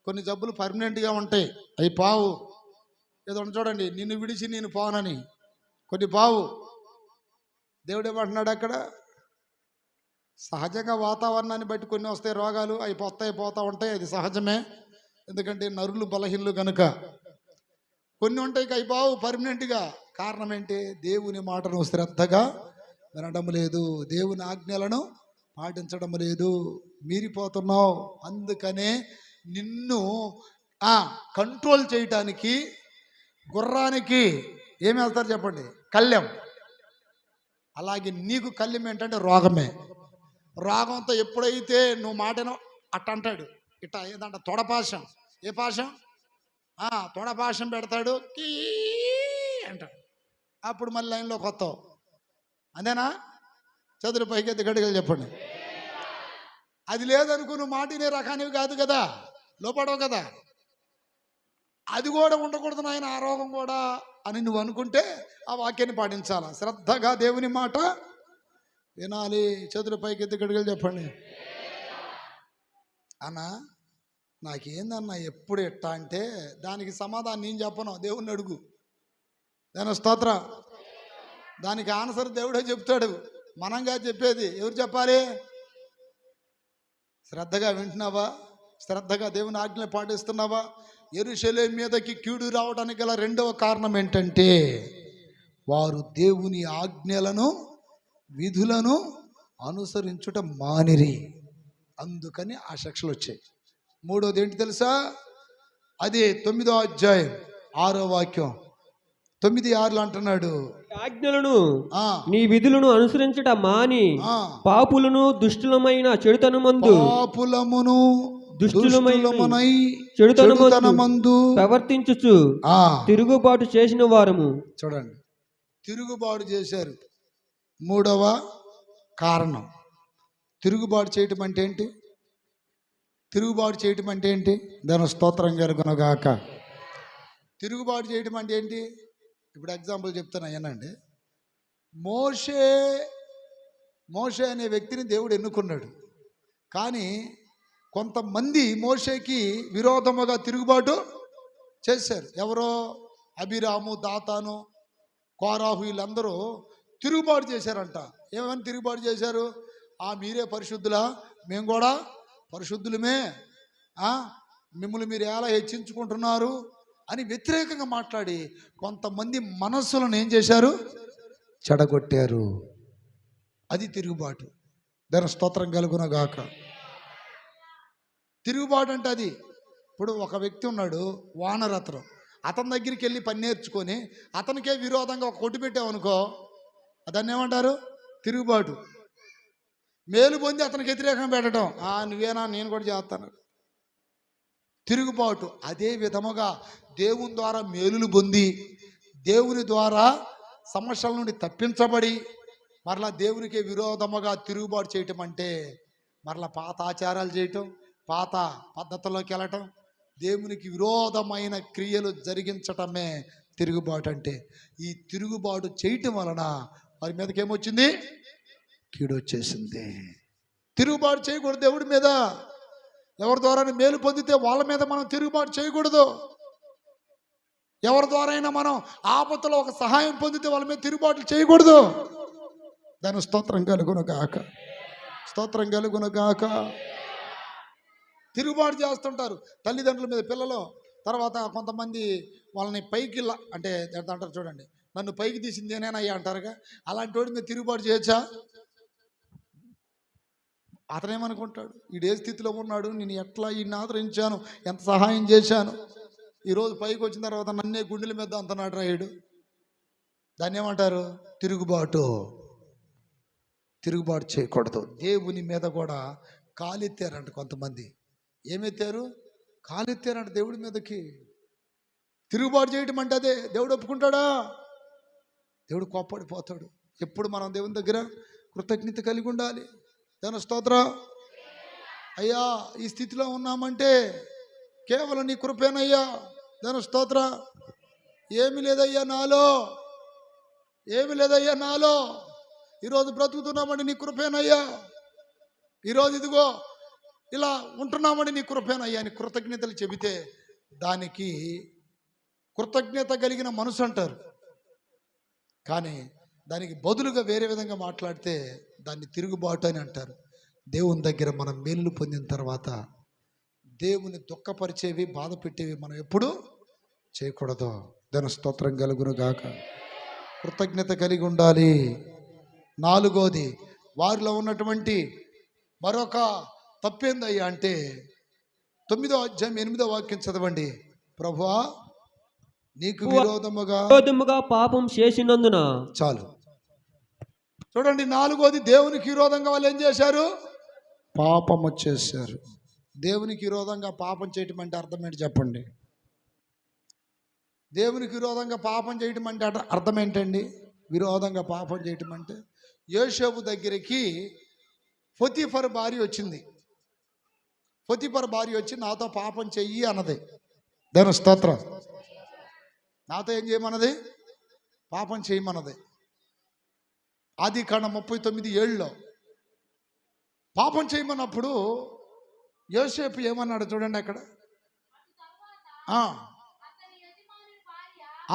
కొన్ని జబ్బులు పర్మనెంట్గా ఉంటాయి, అవి పావు. ఏదో చూడండి, నిన్ను విడిచి నేను పోనని. కొన్ని పావు. దేవుడు ఏమంటున్నాడు అక్కడ? సహజంగా వాతావరణాన్ని బట్టి కొన్ని వస్తాయి రోగాలు, అవి పోతా ఉంటాయి, అది సహజమే. ఎందుకంటే నరులు బలహీనలు కనుక. కొన్ని ఉంటాయి అయిపోవు పర్మనెంట్గా. కారణం ఏంటి? దేవుని మాటను శ్రద్ధగా వినడం లేదు, దేవుని ఆజ్ఞలను పాటించడం లేదు, మీరిపోతున్నావు. అందుకనే నిన్ను కంట్రోల్ చేయటానికి గుర్రానికి ఏమి వెళ్తారు చెప్పండి? కళ్ళెం. అలాగే నీకు కళ్ళెం ఏంటంటే రోగమే. రోగంతో ఎప్పుడైతే నువ్వు మాటను అట్ట అంటాడు, ఇట్ట ఏదంట తొడపాశం. ఏ పాశం? తొడపాశం పెడతాడు, కీ అంటాడు. అప్పుడు మళ్ళీ లైన్లో కొత్తావు. అంతేనా? చదురు పైకెత్తి గడిగలు చెప్పండి. అది లేదనుకో నువ్వు మాటినే రకానివి కాదు కదా, లోపడవు కదా. అది కూడా ఉండకూడదు నాయన, ఆ రోగం కూడా అని నువ్వు అనుకుంటే ఆ వాక్యాన్ని పాటించాలా. శ్రద్ధగా దేవుని మాట వినాలి. చేతుల పైకి ఎత్తి గడిగలు చెప్పండి. అన్నా నాకేందన్నా ఎప్పుడు ఎట్టా అంటే దానికి సమాధానం నేను చెప్పను, దేవుణ్ణి అడుగు. దాని స్తోత్ర. దానికి ఆన్సర్ దేవుడే చెప్తాడు, మనంగా చెప్పేది. ఎవరు చెప్పాలి? శ్రద్ధగా వింటున్నావా? శ్రద్ధగా దేవుని ఆజ్ఞలు పాటిస్తున్నావా? యెరూషలేము మీదకి కీడు రావడానికి గల రెండవ కారణం ఏంటంటే వారు దేవుని ఆజ్ఞలను విధులను అనుసరించుట మానిరి. అందుకని ఆ శిక్షలు వచ్చాయి. మూడోది ఏంటి తెలుసా? అదే 9వ అధ్యాయం 6వ వాక్యం 9:6 అంటున్నాడు, ఆజ్ఞలను నీ విధులను అనుసరించుట మాని పాపులను దుష్టులమైన చెడుతనమందు పాపులమును దుష్టులమై చెడుతనమందు ప్రవర్తించుచు తిరుగుబాటు చేసిన వారము. చూడండి, తిరుగుబాటు చేశారు. మూడవ కారణం తిరుగుబాటు చేయటం అంటే ఏంటి? తిరుగుబాటు చేయటం అంటే ఏంటి? దాని స్తోత్రం కలుగునుగాక. తిరుగుబాటు చేయటం అంటే ఏంటి? ఇప్పుడు ఎగ్జాంపుల్ చెప్తాను అయ్యానండి. మోషే అనే వ్యక్తిని దేవుడు ఎన్నుకున్నాడు. కానీ కొంతమంది మోషేకి విరోధముగా తిరుగుబాటు చేశారు. ఎవరో అబిరాము, దాతాను, కోరాహు వీళ్ళందరూ తిరుగుబాటు చేశారంట. ఏమని తిరుగుబాటు చేశారు? మీరే పరిశుద్ధులా? మేము కూడా పరిశుద్ధులమే, మిమ్మల్ని మీరు ఎలా హెచ్చించుకుంటున్నారు అని వ్యతిరేకంగా మాట్లాడి కొంతమంది మనస్సులను ఏం చేశారు? చెడగొట్టారు. అది తిరుగుబాటు. దాని స్తోత్రం కలుగునగాక. తిరుగుబాటు అంటే అది. ఇప్పుడు ఒక వ్యక్తి ఉన్నాడు, వానరత్నం. అతని దగ్గరికి వెళ్ళి పని నేర్చుకొని అతనికే విరోధంగా ఒక కొట్టు పెట్టామనుకో, దాన్ని ఏమంటారు? తిరుగుబాటు. మేలు పొంది అతనికి వ్యతిరేకంగా పెట్టడం, నువ్వేనా, నేను కూడా చేస్తాను, తిరుగుబాటు. అదే విధముగా దేవుని ద్వారా మేలులు పొంది దేవుని ద్వారా సమస్యల నుండి తప్పించబడి మరలా దేవునికి విరోధముగా తిరుగుబాటు చేయటం అంటే మరలా పాత ఆచారాలు చేయటం, పాత పద్ధతుల్లోకి వెళ్ళటం, దేవునికి విరోధమైన క్రియలు జరిగించటమే తిరుగుబాటు అంటే. ఈ తిరుగుబాటు చేయటం వలన వారి మీదకి ఏమొచ్చింది? కీడు వచ్చేసింది. తిరుగుబాటు చేయకూడదు దేవుడి మీద. ఎవరి ద్వారా మేలు పొందితే వాళ్ళ మీద మనం తిరుగుబాటు చేయకూడదు. ఎవరి ద్వారా అయినా మనం ఆపదలో ఒక సహాయం పొందితే వాళ్ళ మీద తిరుగుబాట్లు చేయకూడదు. దాని స్తోత్రం కలుగునుగాక. స్తోత్రం కలుగునుగాక. తిరుగుబాటు చేస్తుంటారు తల్లిదండ్రుల మీద పిల్లలు. తర్వాత కొంతమంది వాళ్ళని పైకి అంటే అంటారు, చూడండి, నన్ను పైకి తీసింది నేనయ్యా అంటారుగా. అలాంటి వాడి మీద తిరుగుబాటు చేయొచ్చా? అతనేమనుకుంటాడు, ఈడే స్థితిలో ఉన్నాడు, నేను ఎట్లా ఈయన్ని ఆదరించాను, ఎంత సహాయం చేశాను, ఈరోజు పైకి వచ్చిన తర్వాత నన్నే గుండెల మీద అంతనాడు రాయుడు. దాన్ని ఏమంటారు? తిరుగుబాటు. తిరుగుబాటు చేయకూడదు. దేవుని మీద కూడా కాలెత్తారంట కొంతమంది. ఏమెత్తారు? కాలెత్తారంట దేవుడి మీదకి. తిరుగుబాటు చేయటం అంటే అదే. దేవుడు ఒప్పుకుంటాడా? దేవుడు కోప్పడిపోతాడు. ఎప్పుడు మనం దేవుని దగ్గర కృతజ్ఞత కలిగి ఉండాలి. దాని స్తోత్రం. అయ్యా, ఈ స్థితిలో ఉన్నామంటే కేవలం నీ కృపేనయ్యా. దాని స్తోత్రం. ఏమి లేదయ్యా నాలో, ఏమి లేదయ్యా నాలో. ఈరోజు బ్రతుకుతున్నామండి నీ కృపేనయ్యా. ఈరోజు ఇదిగో ఇలా ఉంటున్నామని నీ కృపేనయ్యా అని కృతజ్ఞతలు చెబితే దానికి కృతజ్ఞత కలిగిన మనసు అంటారు. కానీ దానికి బదులుగా వేరే విధంగా మాట్లాడితే దాన్ని తిరుగుబాటు అని అంటారు. దేవుని దగ్గర మనం మేలు పొందిన తర్వాత దేవుని దుఃఖపరిచేవి, బాధ పెట్టేవి మనం ఎప్పుడు చేయకూడదు. దాని స్తోత్రం కలుగును గాక. కృతజ్ఞత కలిగి ఉండాలి. 4వది, వారిలో ఉన్నటువంటి మరొక తప్పేందయ్యా అంటే 9వ అధ్యాయం 8వ వాక్యం చదవండి. ప్రభువా, నీకు విరోధముగా పాపం చేసినందున. చాలు. చూడండి, 4వది, దేవునికి విరోధంగా వాళ్ళు ఏం చేశారు? పాపము చేశారు. దేవునికి విరోధంగా పాపం చేయటం అంటే అర్థం ఏంటి చెప్పండి? దేవునికి విరోధంగా పాపం చేయటం అంటే అర్థం ఏంటండి? విరోధంగా పాపం చేయటం అంటే యోసేపు దగ్గరికి పొతీఫర్ భార్య వచ్చింది. పొతీఫర్ భార్య వచ్చి నాతో పాపం చెయ్యి అన్నది. దాని స్తోత్రం. నాతో ఏం చేయమన్నది? పాపం చేయమన్నది. ఆదికాండం 39:7 పాపం చేయమన్నప్పుడు యోసేపు ఏమన్నాడు చూడండి అక్కడ.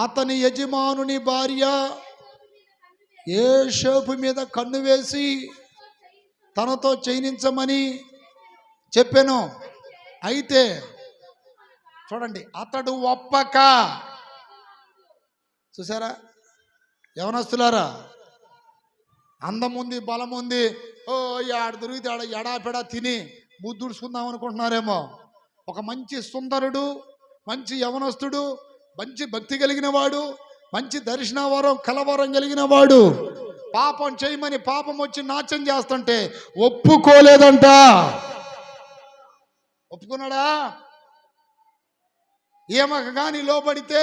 అతని యజమానుని భార్య యోసేపు మీద కన్ను వేసి తనతో చేయించమని చెప్పాను. అయితే చూడండి, అతడు ఒప్పక. చూసారా? యవనస్తులారా, అందం ఉంది, బలం ఉంది, ఓ ఆడ దొరికితే ఆడ ఎడాపెడా తిని బుద్ధుడుచుకుందాం అనుకుంటున్నారేమో. ఒక మంచి సుందరుడు, మంచి యవనస్తుడు, మంచి భక్తి కలిగిన వాడు, మంచి దర్శనవరం కలవరం కలిగిన వాడు పాపం చేయమని పాపం వచ్చి నాట్యం చేస్తుంటే ఒప్పుకోలేదంట. ఒప్పుకున్నాడా? ఏమక కానీ లోబడితే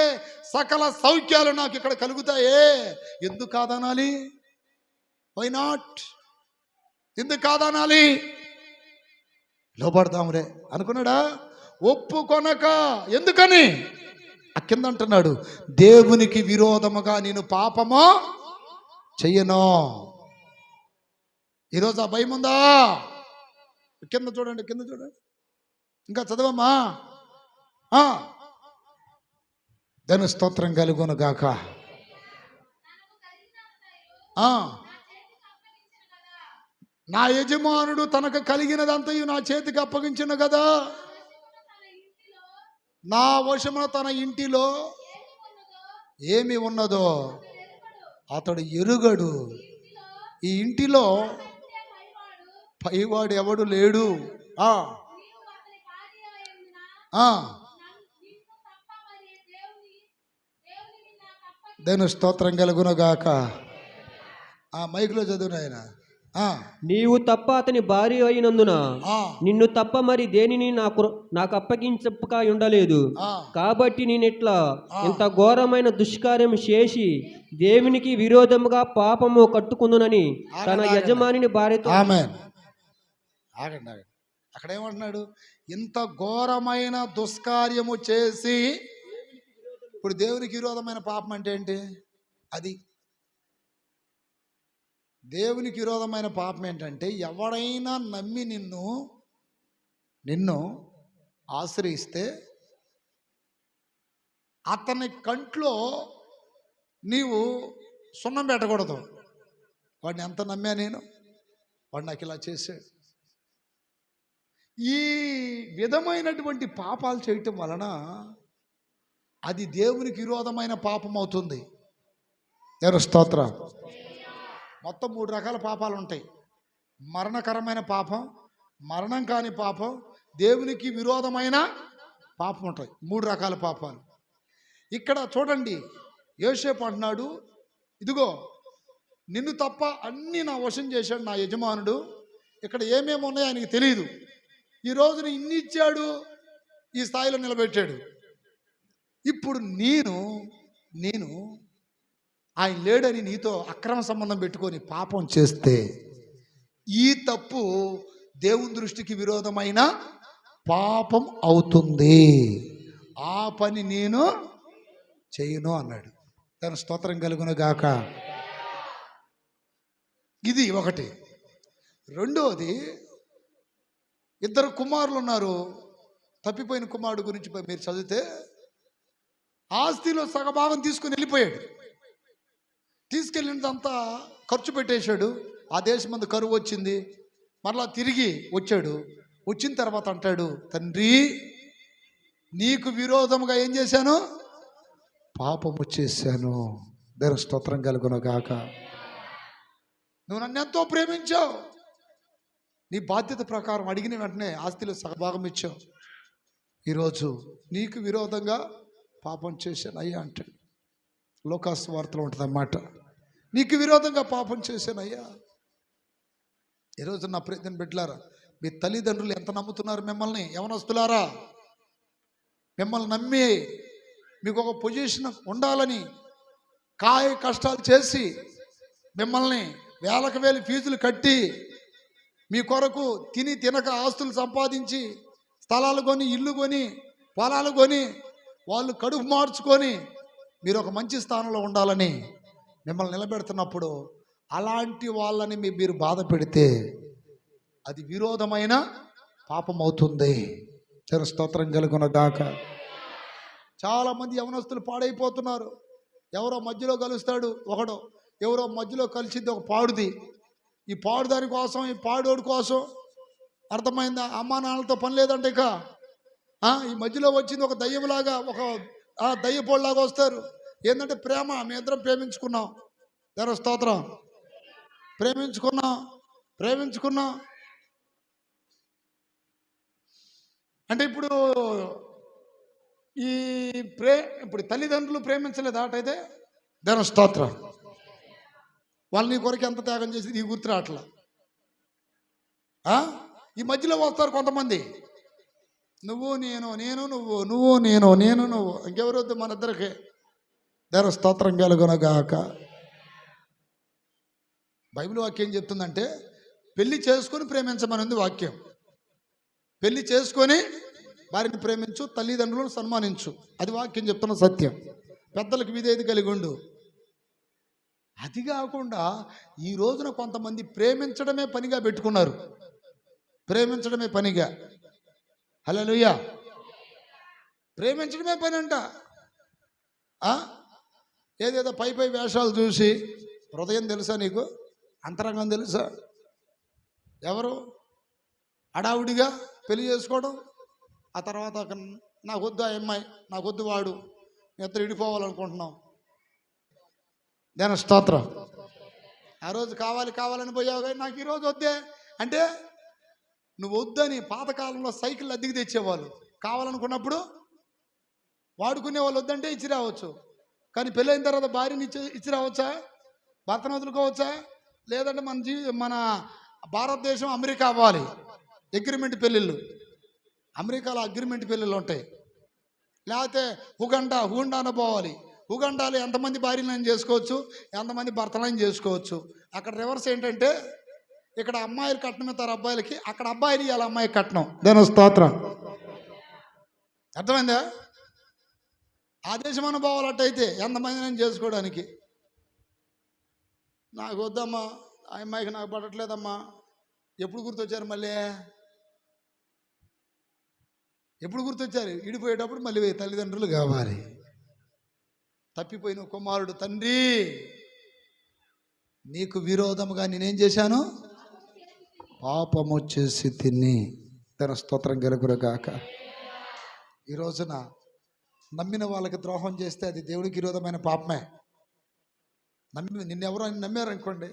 సకల సౌఖ్యాలు నాకు ఇక్కడ కలుగుతాయే, ఎందుకు కాదనాలి? Why not? ఎందుకు కాదనాలి? లోబడదాంరే అనుకున్నాడా? ఒప్పుకొనక. ఎందుకని? ఆ కింద అంటున్నాడు, దేవునికి విరోధముగా నేను పాపము చెయ్యను. ఈరోజు ఆ భయం ఉందా? కింద చూడండి, కింద చూడండి, ఇంకా చదవమ్మా. దాని స్తోత్రం కలుగును గాక. నా యజమానుడు తనకు కలిగినదంతయు నా చేతికి అప్పగించిన కదా, నా వశమున తన ఇంటిలో ఏమి ఉన్నదో అతడు ఎరుగడు. ఈ ఇంటిలో పైవాడు ఎవడు లేడు. దేని స్తోత్రం కలుగును గాక. మైకులో చదువు ఆయన. నీవు తప్ప అతని భార్య అయినందున నిన్ను తప్ప మరి దేనిని నాకు అప్పగించక ఉండలేదు. కాబట్టి నేనెట్లా ఇంత ఘోరమైన దుష్కార్యం చేసి దేవునికి విరోధముగా పాపము కట్టుకుందునని తన యజమానిని భార్యతో. ఆమేన్. ఆగండి. అక్కడ ఏమంటున్నాడు? ఇంత ఘోరమైన దుష్కార్యము చేసి. ఇప్పుడు దేవునికి విరోధమైన పాపం అంటే ఏంటి? అది దేవునికి విరోధమైన పాపం ఏంటంటే, ఎవడైనా నమ్మి నిన్ను ఆశ్రయిస్తే అతని కంట్లో నీవు సున్నం పెట్టకూడదు. వాడిని ఎంత నమ్మా నేను, వాడు నాకు ఇలా చేశాడు. ఈ విధమైనటువంటి పాపాలు చేయటం వలన అది దేవునికి విరోధమైన పాపం అవుతుంది. ఎవరు స్తోత్రం. మొత్తం 3 రకాల పాపాలు ఉంటాయి. మరణకరమైన పాపం, మరణం కాని పాపం, దేవునికి విరోధమైన పాపం ఉంటాయి. 3 రకాల పాపాలు. ఇక్కడ చూడండి, యోసేపు అంటున్నాడు, ఇదిగో నిన్ను తప్ప అన్నీ నా వశం చేశాడు నా యజమానుడు. ఇక్కడ ఏమేమి ఉన్నాయో ఆయనకి తెలియదు. ఈ రోజున ఇన్ని ఇచ్చాడు, ఈ స్థాయిలో నిలబెట్టాడు. ఇప్పుడు నేను ఆయన లేడని నీతో అక్రమ సంబంధం పెట్టుకొని పాపం చేస్తే ఈ తప్పు దేవుని దృష్టికి విరోధమైన పాపం అవుతుంది. ఆ పని నేను చేయను అన్నాడు. దాని స్తోత్రం కలుగును గాక. ఇది ఒకటి. రెండోది, 2 కుమారులు ఉన్నారు. తప్పిపోయిన కుమారుడు గురించి మీరు చదివితే ఆస్తిలో సగభాగం తీసుకుని వెళ్ళిపోయాడు. తీసుకెళ్ళినదంతా ఖర్చు పెట్టేశాడు. ఆ దేశం మంది కరువు వచ్చింది. మరలా తిరిగి వచ్చాడు. వచ్చిన తర్వాత అంటాడు, తండ్రి నీకు విరోధముగా ఏం చేశాను? పాపము చేశాను. దేవుని స్తోత్రం కలుగును గాక. నువ్వు నన్ను ఎంతో ప్రేమించావు. నీ బాధ్యత ప్రకారం అడిగిన వెంటనే ఆస్తిలో సగభాగం ఇచ్చావు. ఈరోజు నీకు విరోధంగా పాపం చేశాను అయ్యా అంటాడు. లోకాసు వార్తలో ఉంటుంది అన్నమాట. నీకు విరోధంగా పాపం చేశానయ్యా. ఈరోజు నా ప్రయత్నం బిడ్డలారా, మీ తల్లిదండ్రులు ఎంత నమ్ముతున్నారు మిమ్మల్ని? యవనస్తులారా, మిమ్మల్ని నమ్మి మీకు ఒక పొజిషన్ ఉండాలని కష్టాలు చేసి మిమ్మల్ని వేలకు వేలు ఫీజులు కట్టి మీ కొరకు తినక ఆస్తులు సంపాదించి స్థలాలు కొని, ఇల్లు కొని, పొలాలు కొని, వాళ్ళు కడుపు మార్చుకొని మీరు ఒక మంచి స్థానంలో ఉండాలని మిమ్మల్ని నిలబెడుతున్నప్పుడు అలాంటి వాళ్ళని మీరు బాధ పెడితే అది విరోధమైన పాపం అవుతుంది. చిన్న స్తోత్రం కలుగును గాక. చాలామంది యవనస్తులు పాడైపోతున్నారు. ఎవరో మధ్యలో కలుస్తాడు ఒకడు, ఎవరో మధ్యలో కలిసింది ఒక పాడుది. ఈ పాడుదాని కోసం, ఈ పాడోడి కోసం, అర్థమైందా? అమ్మా నాన్నలతో పని లేదంటే ఇక ఈ మధ్యలో వచ్చింది ఒక దయ్యంలాగా, ఒక దయ్యపోళ్ళలాగా వస్తారు. ఏంటంటే ప్రేమ, మీ ఇద్దరం ప్రేమించుకున్నాం, దేవుని స్తోత్రం. ప్రేమించుకున్నా అంటే ఇప్పుడు ఇప్పుడు తల్లిదండ్రులు ప్రేమించలేదు అటైతే. దేవుని స్తోత్రం. వాళ్ళు నీ కొరకు ఎంత త్యాగం చేసి నీ గుర్తు రావట్లా. ఈ మధ్యలో వస్తారు కొంతమంది, నువ్వు నేను నువ్వు ఇంకెవరు వద్దు మన ఇద్దరికి. దేవుని స్తోత్రం కలుగునగాక. బైబిల్ వాక్యం ఏం చెప్తుందంటే పెళ్లి చేసుకొని ప్రేమించమని వాక్యం. పెళ్లి చేసుకొని వారిని ప్రేమించు, తల్లిదండ్రులను సన్మానించు, అది వాక్యం చెప్తున్న సత్యం. పెద్దలకు విధేయత కలిగి ఉండు. అది కాకుండా ఈ రోజున కొంతమంది ప్రేమించడమే పనిగా పెట్టుకున్నారు. ప్రేమించడమే పనిగా. హల్లెలూయా. ప్రేమించడమే పని అంట. ఏదేదో పై వేషాలు చూసి, హృదయం తెలుసా నీకు? అంతరంగం తెలుసా? ఎవరు హడావుడిగా పెళ్లి చేసుకోవడం, ఆ తర్వాత నాకు వద్దు ఆ అమ్మాయి, నాకు వద్దు వాడు, ఇద్దరు విడిపోవాలనుకుంటున్నాం. దేవుని స్తోత్రం. ఆ రోజు కావాలని పోయావు కానీ నాకు ఈరోజు వద్దే అంటే, నువ్వు వద్దని పాతకాలంలో సైకిల్ అద్దెకి తెచ్చేవాళ్ళు. కావాలనుకున్నప్పుడు వాడుకునే వాళ్ళు వద్దంటే ఇచ్చి రావచ్చు. కానీ పెళ్ళైన తర్వాత భార్యని ఇచ్చి రావచ్చా? భర్తను వదులుకోవచ్చా? లేదంటే మన భారతదేశం అమెరికా అవ్వాలి. అగ్రిమెంట్ పెళ్ళిళ్ళు, అమెరికాలో అగ్రిమెంట్ పెళ్ళిళ్ళు ఉంటాయి. లేకపోతే హుగండాన పోవాలి. ఉగండాలు ఎంతమంది భార్యలను చేసుకోవచ్చు, ఎంతమంది భర్తలను చేసుకోవచ్చు. అక్కడ రివర్స్ ఏంటంటే, ఇక్కడ అమ్మాయిలు కట్నం ఇస్తారు అబ్బాయిలకి, అక్కడ అబ్బాయిలు ఇవ్వాలి అమ్మాయికి కట్నం. దేవుని స్తోత్రం. అర్థమైందా? ఆ దేశం అనుభవాలట్టయితే ఎంతమంది నేను చేసుకోవడానికి. నాకు వద్దమ్మా, ఆ అమ్మాయికి నాకు పడట్లేదమ్మా. ఎప్పుడు గుర్తొచ్చారు? మళ్ళీ ఎప్పుడు గుర్తొచ్చారు? విడిపోయేటప్పుడు మళ్ళీ తల్లిదండ్రులు కావాలి. తప్పిపోయిన కుమారుడు, తండ్రి నీకు విరోధముగా నేనేం చేశాను? పాపము చేసి తిని. తన స్తోత్రం గెలుగురగాక. ఈ రోజున నమ్మిన వాళ్ళకి ద్రోహం చేస్తే అది దేవుడికి విరోధమైన పాపమే. నిన్నెవరో నమ్మారనుకోండి,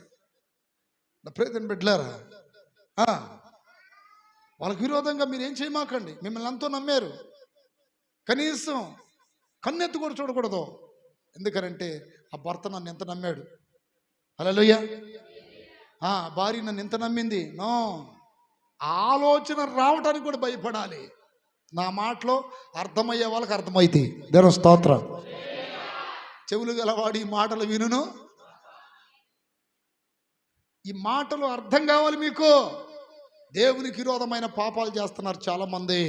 నా ప్రేతని బిడ్డలారా, వాళ్ళకి విరోధంగా మీరు ఏం చేయమాకండి. మిమ్మల్ని ఎంతో నమ్మారు, కనీసం కన్నెత్తి కూడా చూడకూడదు. ఎందుకనంటే ఆ భర్త నన్ను ఎంత నమ్మాడు. హల్లెలూయా. భార్య నన్ను ఎంత నమ్మింది. నో, ఆలోచన రావడానికి కూడా భయపడాలి. నా మాటలో అర్థమయ్యే వాళ్ళకి అర్థమైతే. దేవుని స్తోత్రం. చెవులు గలవాడు ఈ మాటలు వినును. ఈ మాటలు అర్థం కావాలి మీకు. దేవునికి విరోధమైన పాపాలు చేస్తున్నారు చాలామంది.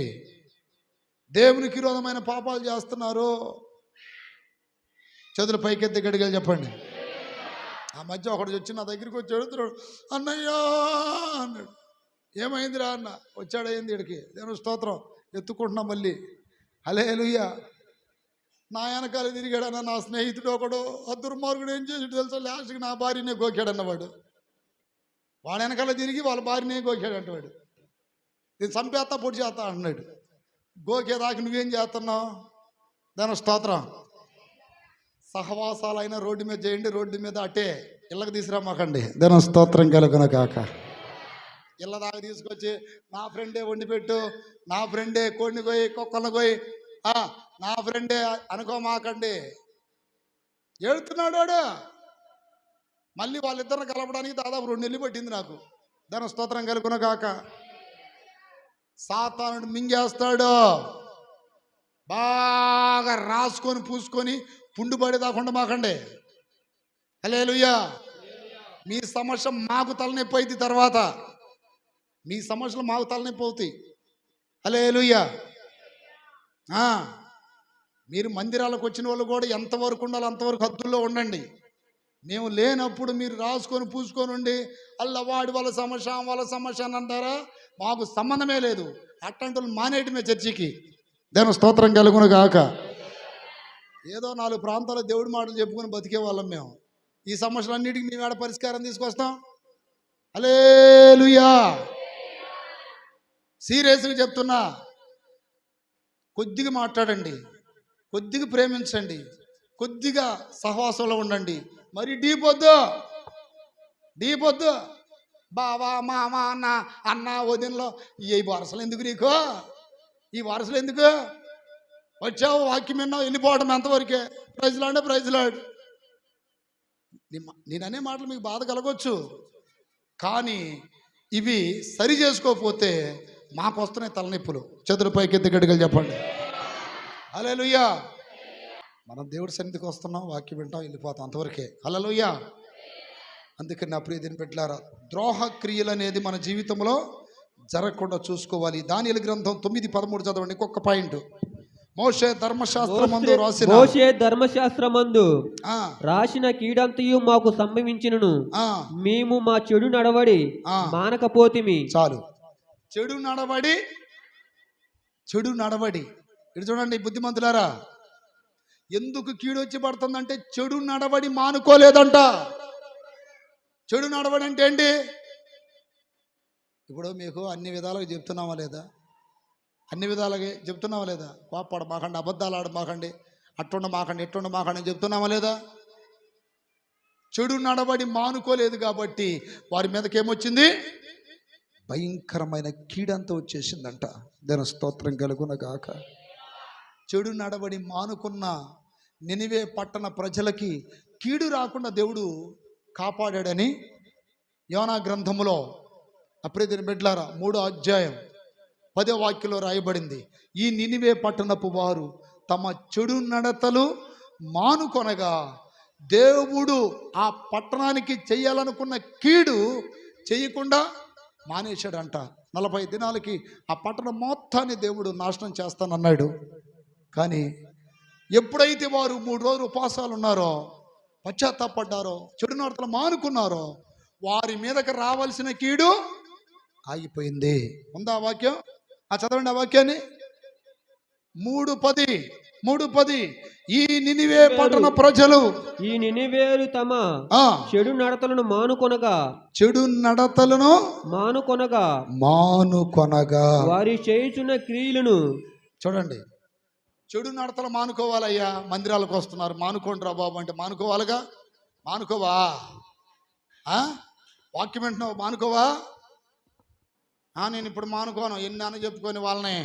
దేవునికి విరోధమైన పాపాలు చేస్తున్నారు. చేతులు పైకెత్తి గడిగలు చెప్పండి. ఆ మధ్య ఒకటి వచ్చి నా దగ్గరికి వచ్చి అడుగుతున్నాడు, అన్నయ్యా అన్నాడు. ఏమైందిరా అన్న? వచ్చాడైంది ఇక్కడికి. దేవుని స్తోత్రం. ఎత్తుకుంటున్నా మళ్ళీ. హల్లెలూయా. నా వెనకాల తిరిగాడన్న నా స్నేహితుడు ఒకడు. ఆ దుర్మార్గుడు ఏం చేసాడు తెలుసా? లాస్ట్కి నా భార్యనే గోకాడన్నవాడు. వాడు వెనకాల తిరిగి వాళ్ళ భార్యనే గోకాడంటవాడు. నేను చంపేస్తా పొడి చేస్తా అన్నాడు. గోకేదాకా నువ్వేం చేస్తున్నావు? దాని స్తోత్రం. సహవాసాలైనా రోడ్డు మీద చేయండి, రోడ్డు మీద అట్టే ఇళ్ళకి తీసుకురామాకండి. దాని స్తోత్రం కలుగున కాక. ఇళ్ళ దాకా తీసుకొచ్చి నా ఫ్రెండే వండి పెట్టు, నా ఫ్రెండే కోడిని కోయి, కుక్కలను కోయి, నా ఫ్రెండే అనుకోమాకండి. ఏడుతున్నాడు వాడు. మళ్ళీ వాళ్ళిద్దరిని కలపడానికి దాదాపు 2 నెలలు పట్టింది నాకు. దాని స్తోత్రం కలుగున కాక. సాతానుడు మింగేస్తాడు. బాగా రాసుకొని పూసుకొని పుండు పడేదాకుండా మాకండి. హల్లెలూయా. మీ సమస్య మాకు తలనొప్పి అయింది. తర్వాత మీ సమస్యలు మాకు తలనొప్పి అవుతాయి. హల్లెలూయా. మీరు మందిరాలకు వచ్చిన వాళ్ళు కూడా ఎంతవరకు ఉండాలో అంతవరకు హద్దుల్లో ఉండండి. మేము లేనప్పుడు మీరు రాసుకొని పూసుకొని ఉండి అల్లవాడి వాళ్ళ సమస్య అని అంటారా? మాకు సంబంధమే లేదు. అట్లాంటి మానేయటమే చర్చికి. దేవుని స్తోత్రం కలుగును గాక. ఏదో 4 ప్రాంతాల్లో దేవుడి మాటలు చెప్పుకొని బతికే వాళ్ళం మేము. ఈ సమస్యలన్నిటికీ మేము ఏడ పరిష్కారం తీసుకొస్తాం? హల్లెలూయా. సీరియస్గా చెప్తున్నా. కొద్దిగా మాట్లాడండి, కొద్దిగా ప్రేమించండి, కొద్దిగా సహవాసంలో ఉండండి, మరి డీపొద్దు బావా మామ అన్న అన్న వదినలో ఈ వరుసలు ఎందుకు నీకు? ఈ వరుసలు ఎందుకు? వచ్చావు, వాక్యం విన్నావు, వెళ్ళిపోవడం ఎంతవరకే. ప్రైజ్లాడు. నేననే మాటలు మీకు బాధ కలగొచ్చు, కానీ ఇవి సరి చేసుకోకపోతే మాకు వస్తున్నాయి తలనొప్పులు. చేతుల పైకి ఎత్తి గట్టిగా చెప్పండి హల్లెలూయా. మనం దేవుడి సన్నిధికి వస్తున్నాం, వాక్యం వింటాం, వెళ్ళిపోతాం, అంతవరకే. హల్లెలూయా. అందుకని నా ప్రియ దేవుని బిడ్డలారా, ద్రోహ క్రియలు అనేది మన జీవితంలో జరగకుండా చూసుకోవాలి. దానియేలు గ్రంథం 9:13 చదవండి. ఇంకొక పాయింట్. మోషే ధర్మశాస్త్రమందు రాసిన కీడంతయు మాకు సంభవించినను, మేము మా చెడు నడవడి మానకపోతిమి. చాలు. చెడు నడవడి ఇది చూడండి బుద్ధిమంతులారా, ఎందుకు కీడొచ్చి పడుతుందంటే చెడు నడవడి మానుకోలేదంట. చెడు నడవడి అంటే ఏంటి? ఇప్పుడు మీకు అన్ని విధాలుగా చెప్తున్నామా లేదా? అన్ని విధాలుగా చెప్తున్నామా లేదా? కోపడ మాకండి, అబద్ధాలు ఆడమాకండి, అట్టుండ మాకండి, ఎట్టుండ మాకండి చెప్తున్నామా లేదా? చెడు నడవడి మానుకోలేదు కాబట్టి వారి మీదకి ఏమొచ్చింది? భయంకరమైన కీడంతా వచ్చేసిందంట. దాని స్తోత్రం కలుగునగాక. చెడు నడవడి మానుకున్న నినివే పట్టణ ప్రజలకి కీడు రాకుండా దేవుడు కాపాడాడని యోనా గ్రంథములో అప్రియమైన బిడ్డలారా 3వ అధ్యాయం 10వ వాక్యంలో రాయబడింది. ఈ నినివే పట్టణపు వారు తమ చెడు నడతలు మానుకొనగా దేవుడు ఆ పట్టణానికి చేయాలనుకున్న కీడు చేయకుండా మానేశాడంట. 40 దినాలకి ఆ పట్టణం మొత్తాన్ని దేవుడు నాశనం చేస్తానన్నాడు. కానీ ఎప్పుడైతే వారు 3 రోజులు ఉపవాసాలు ఉన్నారో, పశ్చాత్తాపడ్డారో, చెడు నడతలు మానుకున్నారో, వారి మీదకి రావాల్సిన కీడు ఆగిపోయింది. ఉందా వాక్యం? చదవండి ఆ వాక్యాన్ని. 3:10 ఈ నినివే పట్టణ ప్రజలు ఈ నినివేలు తమ చెడు నడతలను మానుకొనగా వారి చేయుచున్న క్రియలను. చూడండి, చెడు నడతలు మానుకోవాలయ్యా. మందిరాలకు వస్తున్నారు, మానుకోండిరా బాబు అంటే మానుకోవాలిగా. మానుకోవా? వాక్యం వింటున్నావు, మానుకోవా? నేను ఇప్పుడు మానుకోను, ఎన్ని అని చెప్పుకొని వాళ్ళని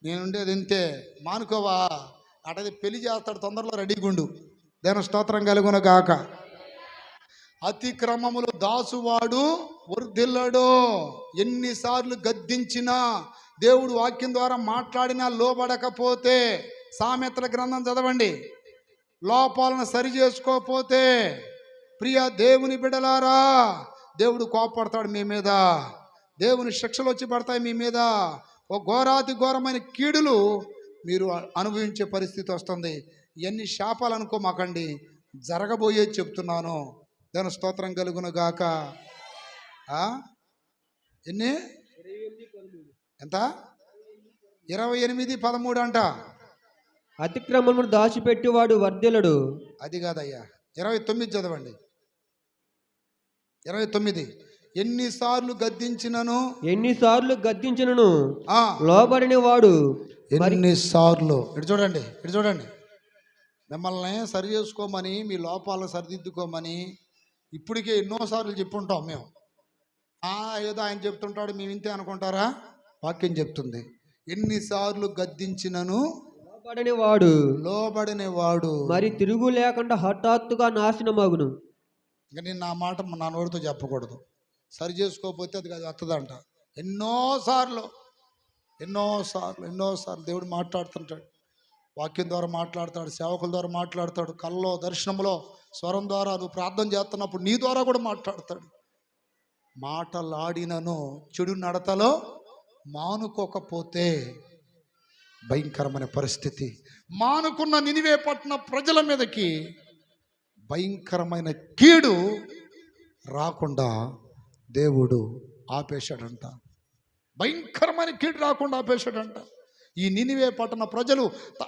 నేనుండేది ఇంతే. మానుకోవా? అటది పెళ్లి చేస్తాడు, తొందరలో రెడీగుండు. దేని స్తోత్రం కలుగునగాక. అతిక్రమములు దాసువాడు వర్ధిల్లడు. ఎన్నిసార్లు గద్దించినా, దేవుడు వాక్యం ద్వారా మాట్లాడినా లోబడకపోతే, సామెతల గ్రంథం చదవండి, లోపాలను సరి చేసుకోకపోతే, ప్రియ దేవుని బిడ్డలారా, దేవుడు కోపడతాడు మీ మీద. దేవుని శిక్షలు వచ్చి పడతాయి మీ మీద. ఓ ఘోరాతి ఘోరమైన కీడులు మీరు అనుభవించే పరిస్థితి వస్తుంది. ఎన్ని శాపాలు అనుకోమాకండి, జరగబోయేది చెప్తున్నాను. దాని స్తోత్రం కలుగును గాక. ఎన్ని? ఎంత? 28:13 అంట. అతిక్రమమును దాచిపెట్టేవాడు వర్ధిల్లడు. అది కాదయ్యా, 29 చదవండి. 29 ఎన్నిసార్లు గద్దించినను లోబడిన వాడు. ఎన్నిసార్లు ఇటు చూడండి, మిమ్మల్ని సరి చేసుకోమని, మీ లోపాలను సరిదిద్దుకోమని ఇప్పటికే ఎన్నోసార్లు చెప్పుంటాం మేము. ఏదో ఆయన చెప్తుంటాడు, మేము ఇంతే అనుకుంటారా? వాక్యం చెప్తుంది, ఎన్నిసార్లు గద్దించినను లోబడిన వాడు మరి తిరుగు లేకుండా హఠాత్తుగా నాశనమగును. ఇంకా నేను నా మాట నా నోటితో చెప్పకూడదు. సరి చేసుకోకపోతే అది వస్తుందంట. ఎన్నోసార్లు దేవుడు మాట్లాడుతుంటాడు. వాక్యం ద్వారా మాట్లాడతాడు, సేవకుల ద్వారా మాట్లాడతాడు, కల్లో దర్శనంలో స్వరం ద్వారా నువ్వు ప్రార్థన చేస్తున్నప్పుడు నీ ద్వారా కూడా మాట్లాడతాడు. మాటలాడినను చెడు నడతలో మానుకోకపోతే భయంకరమైన పరిస్థితి. మానుకున్న నినివే పట్టణ ప్రజల మీదకి భయంకరమైన కీడు రాకుండా దేవుడు ఆపేశాడంట. భయంకరమైన కీడు రాకుండా ఆపేశాడంట. ఈ నినివే పట్టణ ప్రజలు,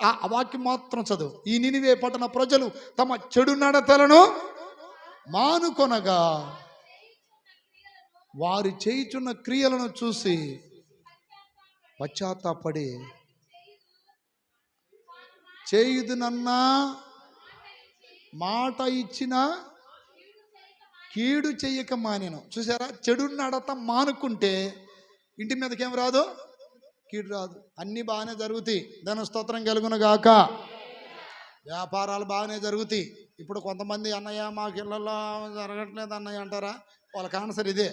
ఆ వాక్యం మాత్రం చదువు. ఈ నినివే పట్టణ ప్రజలు తమ చెడు నడతలను మానుకొనగా వారి చేయుచున్న క్రియలను చూసి పశ్చాత్తాపడి, చేయుదునన్నా మాట ఇచ్చిన కీడు చెయ్యక మానేను. చూసారా, చెడు నడత మానుకుంటే ఇంటి మీదకి ఏం రాదు, కీడు రాదు, అన్నీ బాగానే జరుగుతాయి. దాని స్తోత్రం కలుగును గాక. వ్యాపారాలు బాగానే జరుగుతాయి. ఇప్పుడు కొంతమంది అన్నయ్య మాకు ఇళ్ళల్లో జరగట్లేదు అన్నయ్య అంటారా, వాళ్ళకి ఆన్సర్ ఇదే.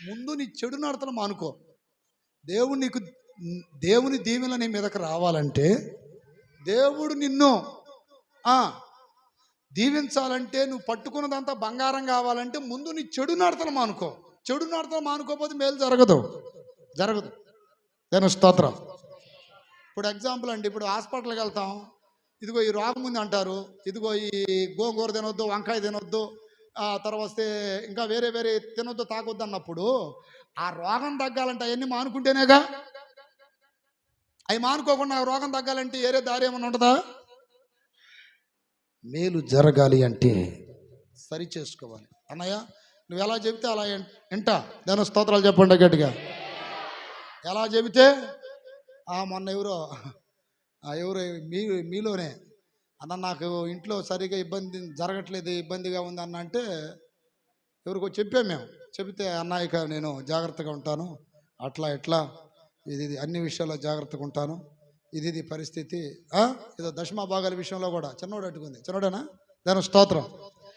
ముందు నీ చెడు నడతలు మానుకో. దేవుని దీవెనలు నీ మీదకి రావాలంటే, దేవుడు నిన్ను దీవించాలంటే, నువ్వు పట్టుకున్నదంతా బంగారం కావాలంటే ముందు నీ చెడు నడతలు మానుకో. చెడు నడతలు మానుకోకపోతే మేలు జరగదు. దాని స్తోత్రం. ఇప్పుడు ఎగ్జాంపుల్ అండి, ఇప్పుడు హాస్పిటల్కి వెళ్తాం, ఇదిగో ఈ రోగం ఉంది అంటారు, ఇదిగో ఈ గోంగూర తినొద్దు, వంకాయ తినొద్దు, తర్వాత వస్తే ఇంకా వేరే తినొద్దు, తాగొద్దు అన్నప్పుడు ఆ రోగం తగ్గాలంటే అవన్నీ మానుకుంటేనేగా. అవి మానుకోకుండా ఆ రోగం తగ్గాలంటే వేరే దారి ఏమైనా ఉంటుందా? మేలు జరగాలి అంటే సరి చేసుకోవాలి. అన్నయ్య నువ్వు ఎలా చెబితే అలా వింటా. దాని స్తోత్రాలు చెప్పండి గట్టిగా. ఎలా చెబితే మొన్న ఎవరో మీలోనే అన్న నాకు ఇంట్లో సరిగా ఇబ్బందిగా ఉంది అన్న అంటే ఎవరికో చెప్పాము మేము. చెబితే అన్నయ్యక నేను జాగ్రత్తగా ఉంటాను, అట్లా ఎట్లా ఇది అన్ని విషయాల్లో జాగ్రత్తగా ఉంటాను, ఇది పరిస్థితి. ఏదో దశమ భాగాల విషయంలో కూడా చిన్నోడు అట్టుకుంది. చిన్నోడేనా? దాని స్తోత్రం.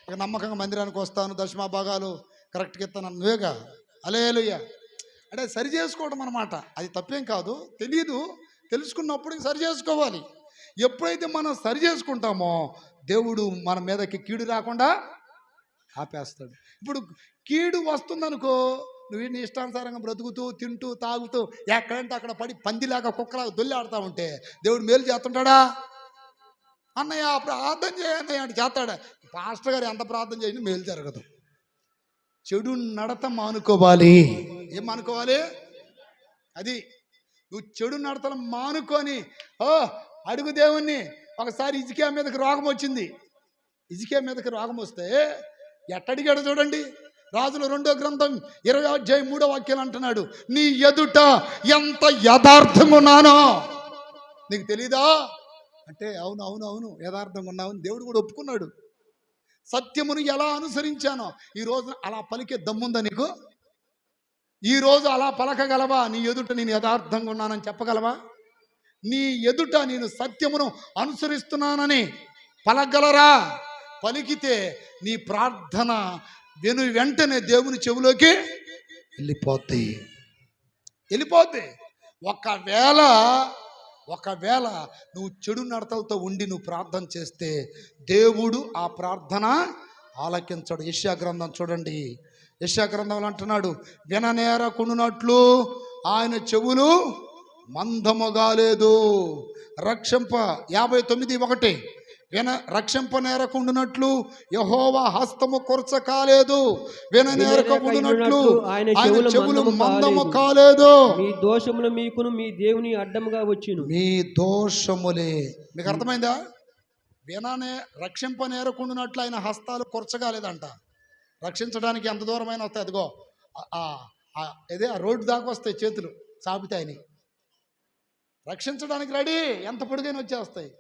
ఇక నమ్మకంగా మందిరానికి వస్తాను, దశమ భాగాలు కరెక్ట్గా ఇస్తాను నువ్వేగా. హల్లెలూయా. అంటే సరి చేసుకోవడం అన్నమాట. అది తప్పేం కాదు, తెలియదు, తెలుసుకున్నప్పుడు సరి చేసుకోవాలి. ఎప్పుడైతే మనం సరి చేసుకుంటామో దేవుడు మన మీదకి కీడు రాకుండా ఆపేస్తాడు. ఇప్పుడు కీడు వస్తుందనుకో, నువ్వు నీ ఇష్టానుసారంగా బ్రతుకుతూ తింటూ తాగుతూ ఎక్కడంటే అక్కడ పడి పందిలాగా కుక్కలాగా దొల్లాడుతూ ఉంటే దేవుడు మేలు చేస్తుంటాడా? అన్నయ్య ప్రార్థన చేయన్నయ్య అంటే చేస్తాడా? పాస్టర్ గారు ఎంత ప్రార్థన చేయండి మేలు జరగదు. చెడు నడత మానుకోవాలి. ఏం మానుకోవాలి? అది నువ్వు చెడు నడతలు మానుకొని అడుగు దేవుణ్ణి. ఒకసారి హిజ్కియా మీదకి రోగం వచ్చింది. హిజ్కియా మీదకి రోగం వస్తే ఎట్టడిగాడు చూడండి. రాజుల 2వ గ్రంథం 20వ అధ్యాయం 3వ వాక్యం అంటున్నాడు, నీ ఎదుట ఎంత యథార్థంగా ఉన్నానో నీకు తెలీదా అంటే, అవును యథార్థంగా ఉన్నావని దేవుడు కూడా ఒప్పుకున్నాడు. సత్యమును ఎలా అనుసరించానో ఈరోజు అలా పలికే దమ్ముందా నీకు? ఈరోజు అలా పలకగలవా? నీ ఎదుట నేను యథార్థంగా ఉన్నానని చెప్పగలవా? నీ ఎదుట నేను సత్యమును అనుసరిస్తున్నానని పలకగలరా? పలికితే నీ ప్రార్థన వెంటనే దేవుని చెవిలోకి వెళ్ళిపోద్ది. ఒకవేళ నువ్వు చెడు నడతలతో ఉండి నువ్వు ప్రార్థన చేస్తే దేవుడు ఆ ప్రార్థన ఆలకించడు. యెషయా గ్రంథం చూడండి. యెషయా గ్రంథంలో అంటున్నాడు, విననేరకుండునట్లు ఆయన చెవులు మందముగాలేదు, 59:1 రక్షింపనేరకుండునట్లు యెహోవా హస్తము కొరచ కాలేదు, విననేరకుండునట్లు ఆయన చెవులు మందము కాలేదు. మీ దోషములు మీకును మీ దేవుని అడ్డముగా వచ్చును. మీ దోషములే. మీకు అర్థమైందా? రక్షింపనేరకుండునట్లు ఆయన హస్తాలు కొరచగాలేదంట. రక్షించడానికి ఎంత దూరమైన వస్తాయి, అదిగో ఇదే ఆ రోడ్డు దాకా వస్తాయి చేతులు సాపుతాయని. రక్షించడానికి రెడీ, ఎంత పొడుగైనా వచ్చేస్తాయి.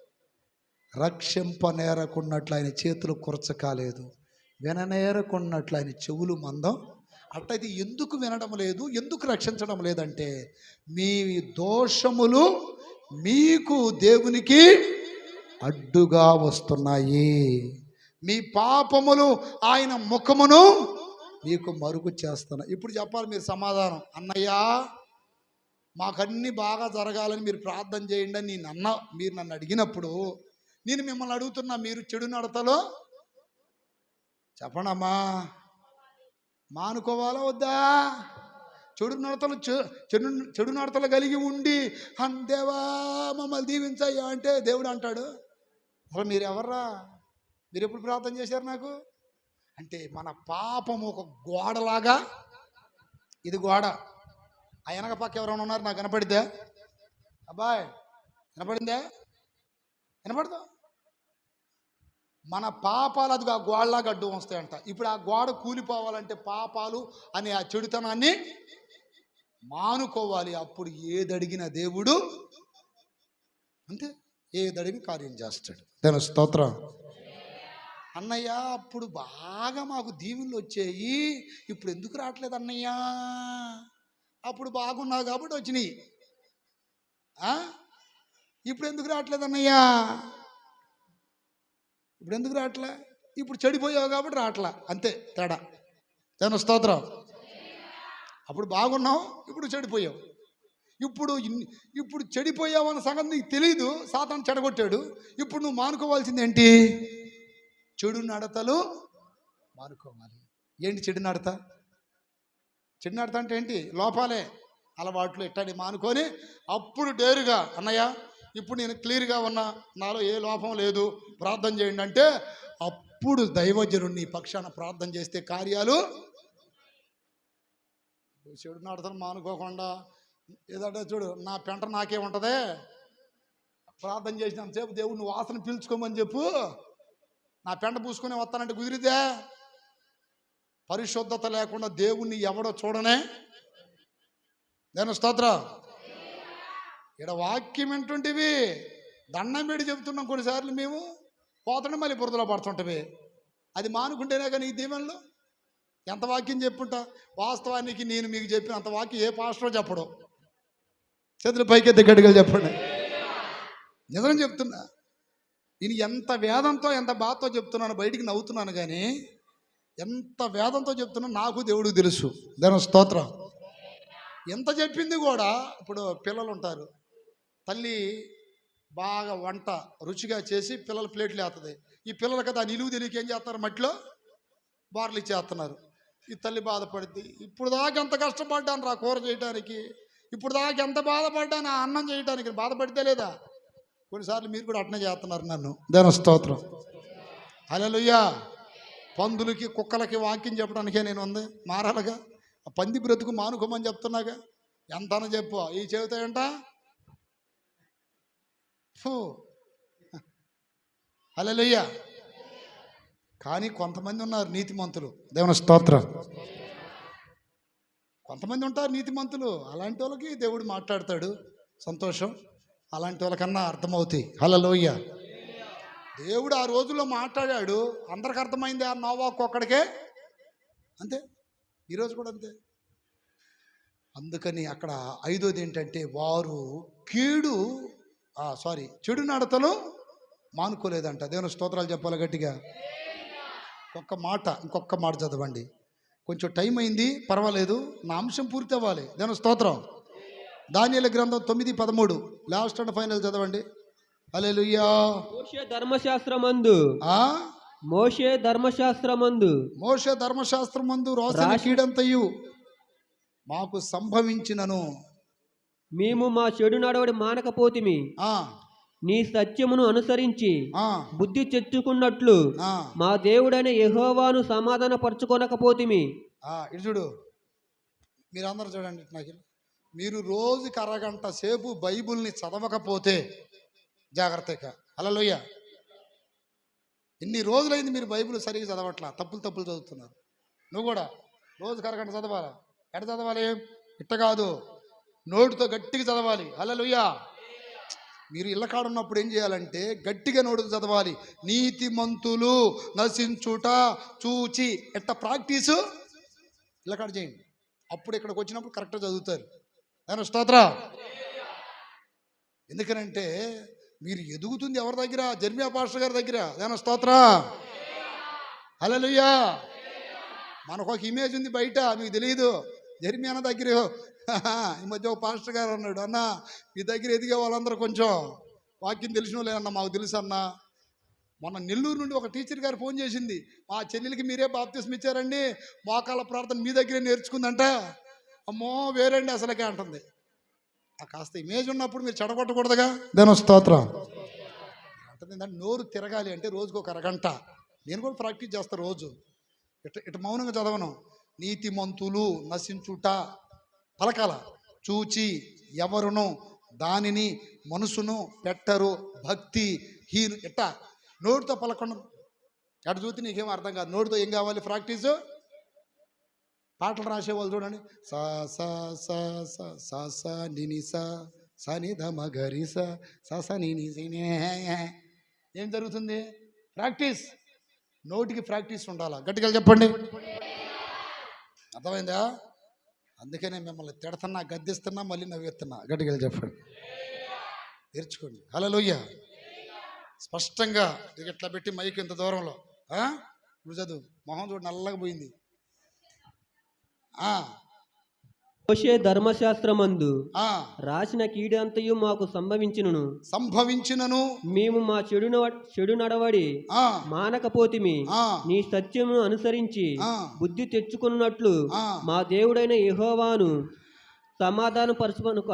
రక్షింపనేరకున్నట్లు ఆయన చేతులు కొరచకాలేదు, విననేరకున్నట్లు ఆయన చెవులు మందం. అట్లయితే ఎందుకు వినడం లేదు, ఎందుకు రక్షించడం లేదంటే మీ దోషములు మీకు దేవునికి అడ్డుగా వస్తున్నాయి. మీ పాపములు ఆయన ముఖమును మీకు మరుగు చేస్తున్నాయి. ఇప్పుడు చెప్పాలి మీరు సమాధానం. అన్నయ్యా మాకన్నీ బాగా జరగాలని మీరు ప్రార్థన చేయండి అని మీరు నన్ను అడిగినప్పుడు నేను మిమ్మల్ని అడుగుతున్నా, మీరు చెడు నడతలో చెప్పండమ్మా మానుకోవాలా వద్దా? చెడు నడతలు కలిగి ఉండి దేవా మమ్మల్ని దీవించయ్యా అంటే దేవుడు అంటాడు, అసలు మీరు ఎవర్రా? మీరు ఎప్పుడు ప్రార్థన చేశారు నాకు అంటే? మన పాపము ఒక గోడలాగా, ఇది గోడ, ఆ వెనక పక్క ఎవరైనా ఉన్నారు నాకు వినపడిద్దా? అబ్బాయి వినపడిందే? వినపడదా? మన పాపాలు అదిగా గోడలాగా అడ్డు వస్తాయంట. ఇప్పుడు ఆ గోడ కూలిపోవాలంటే పాపాలు అనే ఆ చెడుతనాన్ని మానుకోవాలి. అప్పుడు ఏదడిగిన దేవుడు అంతే, ఏదడిగి కార్యం చేస్తాడు. దాని స్తోత్రం. అన్నయ్య అప్పుడు బాగా మాకు దీవెనలు వచ్చాయి, ఇప్పుడు ఎందుకు రావట్లేదు అన్నయ్య? అప్పుడు బాగున్నావు కాబట్టి వచ్చినాయి, ఇప్పుడు ఎందుకు రావట్లేదు అన్నయ్య? ఇప్పుడు ఎందుకు రావట్లే? ఇప్పుడు చెడిపోయావు కాబట్టి రావట్లా, అంతే తేడా. దేవుని స్తోత్రం. అప్పుడు బాగున్నావు, ఇప్పుడు చెడిపోయావు. ఇప్పుడు చెడిపోయావు అన్న సంగతి నీకు తెలీదు, సాతాను చెడగొట్టాడు. ఇప్పుడు నువ్వు మానుకోవాల్సింది ఏంటి? చెడు నడతలు మానుకోవాలి. ఏంటి చెడు నడత? చెడు నడత అంటే ఏంటి? లోపాలే, అలవాట్లు ఇట్టని మానుకొని అప్పుడు డేరుగా అన్నయ్య ఇప్పుడు నేను క్లియర్గా ఉన్నా, నాలో ఏ లోపం లేదు, ప్రార్థన చేయండి అంటే అప్పుడు దైవజనుడు నీ పక్షాన ప్రార్థన చేస్తే కార్యాలు. చెడు నడతను మానుకోకుండా ఏదంటే చూడు, నా పెంట నాకే ఉంటుంది, ప్రార్థన చేసినంతసేపు దేవుడిని వాసన పీల్చుకోమని చెప్పు, నా పెంట పూసుకొని వస్తానంటే కుదిరితే? పరిశుద్ధత లేకుండా దేవుణ్ణి ఎవడో చూడనే. దేవుని స్తోత్రం. ఇక్కడ వాక్యం వింటుంటివి, దండం పెట్టి చెబుతున్నాం కొన్నిసార్లు మేము, పోతుంటే మళ్ళీ బురదలో పడుతుంటవి. అది మానుకుంటేనే కానీ ఈ దీవెనలు. ఎంత వాక్యం చెప్పుంటా, వాస్తవానికి నేను మీకు చెప్పిన అంత వాక్యం ఏ పాస్టరో చెప్పడు. చేతులు పైకెత్తి గట్టిగా చెప్పండి. నిజం చెప్తున్నా. నేను ఎంత వేదంతో ఎంత బాధతో చెప్తున్నాను, బయటికి నవ్వుతున్నాను కానీ ఎంత వేదంతో చెప్తున్నా నాకు దేవుడికి తెలుసు. దేవుని స్తోత్రం. ఎంత చెప్పింది కూడా, ఇప్పుడు పిల్లలు ఉంటారు, తల్లి బాగా వంట రుచిగా చేసి పిల్లల ప్లేట్లు వేస్తుంది. ఈ పిల్లలు కదా నిలువు తెలియక ఏం చేస్తున్నారు, మట్టిలో బార్లు ఇచ్చేస్తున్నారు. ఈ తల్లి బాధపడుద్ది, ఇప్పుడు దాకా ఎంత కష్టపడ్డాను రా కూర చేయడానికి, ఇప్పుడు దాకా ఎంత బాధపడ్డాను ఆ అన్నం చేయడానికి, బాధపడితే లేదా? కొన్నిసార్లు మీరు కూడా అట్నే చేస్తున్నారు నన్ను. దేవుని స్తోత్రం. హల్లెలూయా. పందులకి కుక్కలకి వాక్యం చెప్పడానికే నేను ఉంది, మారాలిగా. ఆ పంది బ్రతుకు మానుకోమని చెప్తున్నాగా. ఎంతనో చెప్పు, ఈ చెబుతాయంట. హల్లెలూయా. కానీ కొంతమంది ఉన్నారు నీతిమంతులు. దేవుని స్తోత్రం. కొంతమంది ఉంటారు నీతిమంతులు, అలాంటి వాళ్ళకి దేవుడు మాట్లాడతాడు, సంతోషం. అలాంటి వాళ్ళకన్నా అర్థమవుతాయి. హల్లెలూయా. దేవుడు ఆ రోజుల్లో మాట్లాడాడు, అందరికి అర్థమైంది ఆ నోవాకు ఒక్కడికే, అంతే. ఈరోజు కూడా అంతే. అందుకని అక్కడ ఐదోది ఏంటంటే, వారు చెడు నడతలు మానుకోలేదంట. దేవుని స్తోత్రాలు చెప్పాలి గట్టిగా. ఇంకొక మాట చదవండి. కొంచెం టైం అయింది, పర్వాలేదు, నా అంశం పూర్తి అవ్వాలి. దేవుని స్తోత్రం. దానియేలు గ్రంథం 9:13 లాస్ట్ అండ్ ఫైనల్ చదవండి. హల్లెలూయా. మోషే ధర్మశాస్త్రమందు రాసిన కీడంతయు మాకు సంభవించినను, మేము మా చెడు నడవడి మానకపోతిమి, నీ సత్యమును అనుసరించి బుద్ధి తెచ్చుకున్నట్లు మా దేవుడైన యెహోవాను సమాధాన పరచుకొనకపోతిమి. ఇటు చూడు, మీరందరూ చూడండి. నాకు మీరు రోజుకి అరగంట సేపు బైబిల్ని చదవకపోతే జాగ్రత్తగా. హల్లెలూయా. ఇన్ని రోజులైంది మీరు బైబిల్ సరిగ్గా చదవట్లా, తప్పులు చదువుతున్నారు. నువ్వు కూడా రోజుకి అరగంట చదవాలా. ఎట చదవాలి? ఇట్ట కాదు, నోటితో గట్టిగా చదవాలి. హల్లెలూయా. మీరు ఇళ్ళ కాడ ఉన్నప్పుడు ఏం చేయాలంటే గట్టిగా నోటితో చదవాలి. నీతిమంతులు నశించుట చూచి ఎట్ట ప్రాక్టీసు ఇళ్ళ కాడ చేయండి. అప్పుడు ఇక్కడికి వచ్చినప్పుడు కరెక్ట్గా చదువుతారు. దేవుని స్తోత్రం. ఎందుకనంటే మీరు ఎదుగుతుంది ఎవరి దగ్గర? జెర్మియా పాస్టర్ గారి దగ్గర. దేవుని స్తోత్రం. హల్లెలూయా. మనకు ఒక ఇమేజ్ ఉంది బయట, మీకు తెలియదు. జెర్మియా అన్న దగ్గర ఈ మధ్య ఒక పాస్టర్ గారు అన్నాడు, అన్న మీ దగ్గర ఎదిగే వాళ్ళందరూ కొంచెం వాక్యం తెలిసిన వాళ్ళేనన్నా, మాకు తెలుసు అన్న. మొన్న నెల్లూరు నుండి ఒక టీచర్ గారు ఫోన్ చేసింది, మా చెల్లెలకి మీరే బాప్తిస్మం ఇచ్చారండి, మోకాళ్ళ ప్రార్థన మీ దగ్గరే నేర్చుకుందంట. అమ్మో వేరండి అసలుకే అంటుంది. కాస్త ఇమేజ్ ఉన్నప్పుడు మీరు చెడగొట్టకూడదుగా. దేవుని స్తోత్రం. అంటుంది ఏంటంటే నోరు తిరగాలి అంటే రోజుకు ఒక అరగంట. నేను కూడా ప్రాక్టీస్ చేస్తాను రోజు. ఇటు మౌనంగా చదవను. నీతిమంతులు నశించుట పలకాల చూచి ఎవరును దానిని మనసును పెట్టరు, భక్తి హీను. ఎట్ట నోటితో పలకడం. ఎట చూస్తే నీకేం అర్థం కాదు. నోటితో ఏం కావాలి? ప్రాక్టీసు. పాటలు రాసేవాళ్ళు చూడండి, సా సా సా సా సా సా నిని సా సా ని ధ మ గ రి సా సా సా ని ని సి ని. ఏం జరుగుతుంది? ప్రాక్టీస్. నోటికి ప్రాక్టీస్ ఉండాలా. గట్టిగా చెప్పండి. అర్థమైందా? అందుకనే మిమ్మల్ని తిడుతున్నా, గద్దిస్తున్నా, మళ్ళీ నవ్వుతున్నా. గట్టిగా చెప్పండి. నేర్చుకోండి. హల్లెలూయా. స్పష్టంగా ఇట్లా పెట్టి మైక్ ఇంత దూరంలో ఇప్పుడు చదువు. మొహం చూడు నల్లగా పోయింది. మోషే ధర్మశాస్త్రమందు రాసిన కీడంతయు మాకు సంభవించినను మేము మా చెడు నడవడి మానకపోతిమి. నీ సత్యమును అనుసరించి బుద్ధి తెచ్చుకున్నట్లు మా దేవుడైన యెహోవాను సమాధానపరచుకొనక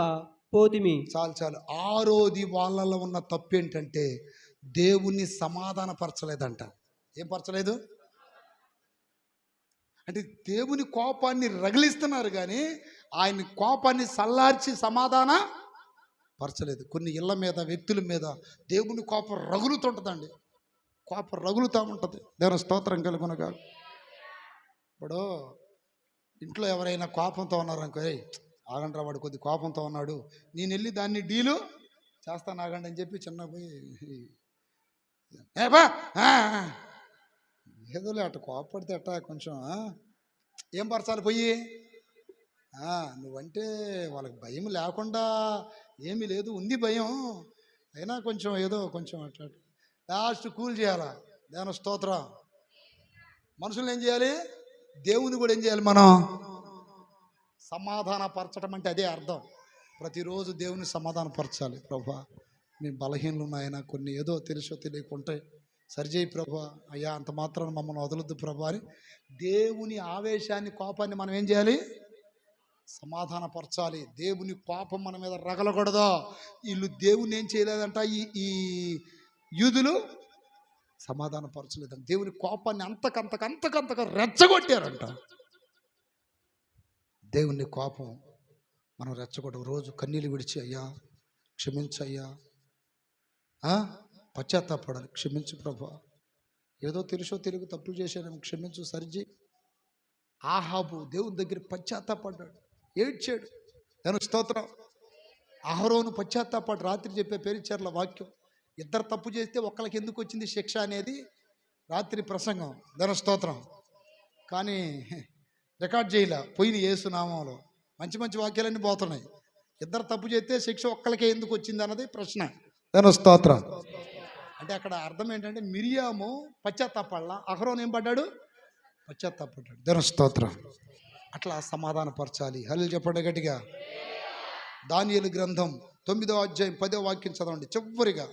పోతిమి. చాలు. ఆరోది వాళ్ళలో ఉన్న తప్పు ఏంటంటే దేవుణ్ణి సమాధానపరచలేదంట. ఏం పరచలేదు అంటే దేవుని కోపాన్ని రగిలిస్తున్నారు కానీ ఆయన కోపాన్ని సల్లార్చి సమాధాన పరచలేదు. కొన్ని ఇళ్ళ మీద, వ్యక్తుల మీద దేవుని కోపం రగులుతుంటుందండి. కోపం రగులుతూ ఉంటుంది. దేవుని స్తోత్రం కలుగునగా. ఇప్పుడు ఇంట్లో ఎవరైనా కోపంతో ఉన్నారనుకో, ఆగండ్రా వాడు కొద్ది కోపంతో ఉన్నాడు, నేను వెళ్ళి దాన్ని డీలు చేస్తాను ఆగండి అని చెప్పి చిన్న పోయి ఏదోలే అట్ట కోపడితే అట్ట కొంచెం ఏం పరచాలి పోయి. నువ్వంటే వాళ్ళకి భయం లేకుండా ఏమీ లేదు, ఉంది భయం, అయినా కొంచెం ఏదో కొంచెం అట్లా లాస్ట్ కూల్ చేయాలా. దేవుని స్తోత్రం. మనుషులు ఏం చేయాలి? దేవుని కూడా ఏం చేయాలి? మనం సమాధాన పరచడం అంటే అదే అర్థం. ప్రతిరోజు దేవుని సమాధానపరచాలి. ప్రభా మీ బలహీనలు ఉన్నాయన, కొన్ని ఏదో తెలుసో తెలియకుంటే సరిచేయి ప్రభా, అయ్యా అంత మాత్రం మమ్మల్ని వదలొద్దు ప్రభా అని దేవుని ఆవేశాన్ని, కోపాన్ని మనం ఏం చేయాలి? సమాధానపరచాలి. దేవుని కోపం మన మీద రగలకూడదు. వీళ్ళు దేవుని ఏం చేయలేదంట, ఈ యూదులు సమాధానపరచలేదంట. దేవుని కోపాన్ని అంతకంతగా రెచ్చగొట్టారంట. దేవుని కోపం మనం రెచ్చగొట్టం. రోజు కన్నీళ్ళు విడిచి అయ్యా క్షమించయ్యా, పశ్చాత్తాపడాలి. క్షమించు ప్రభా, ఏదో తెలుసో తెలుగు తప్పులు చేశాను, క్షమించు సరిజీ. ఆహాబు దేవుని దగ్గర పశ్చాత్తాపడ్డాడు, ఏడ్చాడు. దేవుని స్తోత్రం. అహరోను పశ్చాత్తాపడు. రాత్రి చెప్పే పేరిచ్చారుల వాక్యం. ఇద్దరు తప్పు చేస్తే ఒక్కరికి ఎందుకు వచ్చింది శిక్ష అనేది రాత్రి ప్రసంగం. దేవుని స్తోత్రం. కానీ రికార్డ్ చేయలే, పోయిన యేసునామంలో మంచి వాక్యాలన్నీ పోతున్నాయి. ఇద్దరు తప్పు చేస్తే శిక్ష ఒక్కరికే ఎందుకు వచ్చింది అన్నది ప్రశ్న. దేవుని స్తోత్రం. అంటే అక్కడ అర్థం ఏంటంటే మిరియాము పశ్చాత్తాపడలా, అహరోను ఏం పడ్డాడు? పశ్చాత్తాపడ్డాడు. దేవుని స్తోత్రం. అట్లా సమాధానపరచాలి. హల్లెలూయా చెప్పండి గట్టిగా. దానియేలు గ్రంథం 9వ అధ్యాయం 10వ వాక్యం చదవండి చివరిగా.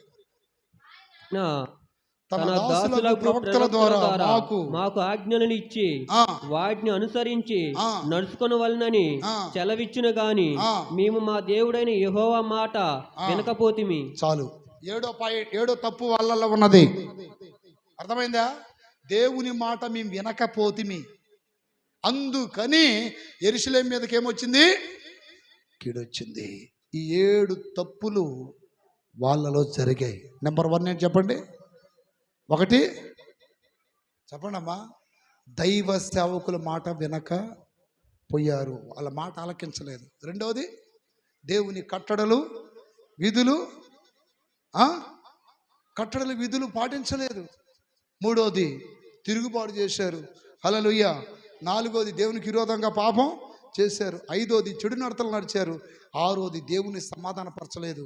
తన దాసులకు ప్రవక్తల ద్వారా మాకు ఆజ్ఞలను ఇచ్చి వాటిని అనుసరించి నడుచుకొని వలనని చెలవిచ్చును గాని మేము మా దేవుడైన యెహోవా మాట వినకపోతిమి. చాలు. ఏడో తప్పు వాళ్ళల్లో ఉన్నది. అర్థమైందా? దేవుని మాట మేము వినకపోతిమి, అందుకని యెరూషలేము మీదకి ఏమొచ్చింది? కీడొచ్చింది. ఈ 7 తప్పులు వాళ్ళలో జరిగాయి. నెంబర్ 1 ఏంటి చెప్పండి? 1 చెప్పండి అమ్మా, దైవ సేవకుల మాట వినక పోయారు, వాళ్ళ మాట ఆలకించలేదు. 2వది దేవుని కట్టడలు విధులు పాటించలేదు. 3వది తిరుగుబాటు చేశారు. హల్లెలూయా. 4వది దేవునికి విరోధంగా పాపం చేశారు. 5వది చెడు నడతలు నడిచారు. 6వది దేవుని సమాధానపరచలేదు.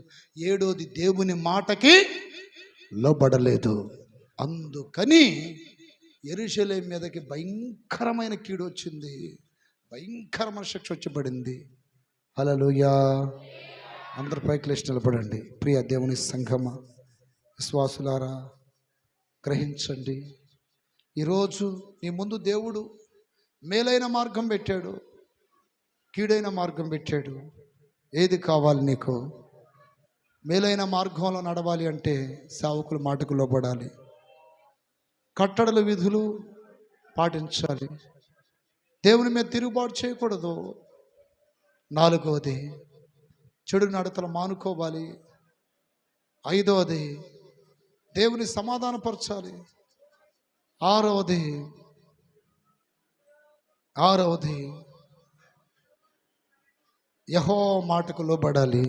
7వది దేవుని మాటకి లోబడలేదు. అందుకని యెరూషలేము మీదకి భయంకరమైన కీడు వచ్చింది, భయంకరమైన శిక్ష వచ్చబడింది. హల్లెలూయా. అందరి పైకి లేచి నిలబడండి. ప్రియ దేవుని సంఘమా, విశ్వాసులారా గ్రహించండి. ఈరోజు నీ ముందు దేవుడు మేలైన మార్గం పెట్టాడు, కీడైన మార్గం పెట్టాడు. ఏది కావాలి నీకు? మేలైన మార్గంలో నడవాలి అంటే సేవకుల మాటకు లోబడాలి, కట్టడల విధులు పాటించాలి, దేవుని మీద తిరుగుబాటు చేయకూడదు. 4వది చెడు నడతలు మానుకోవాలి. 5వది దేవుని సమాధానపరచాలి. 6వది యెహోవా మాటకు లోబడాలి.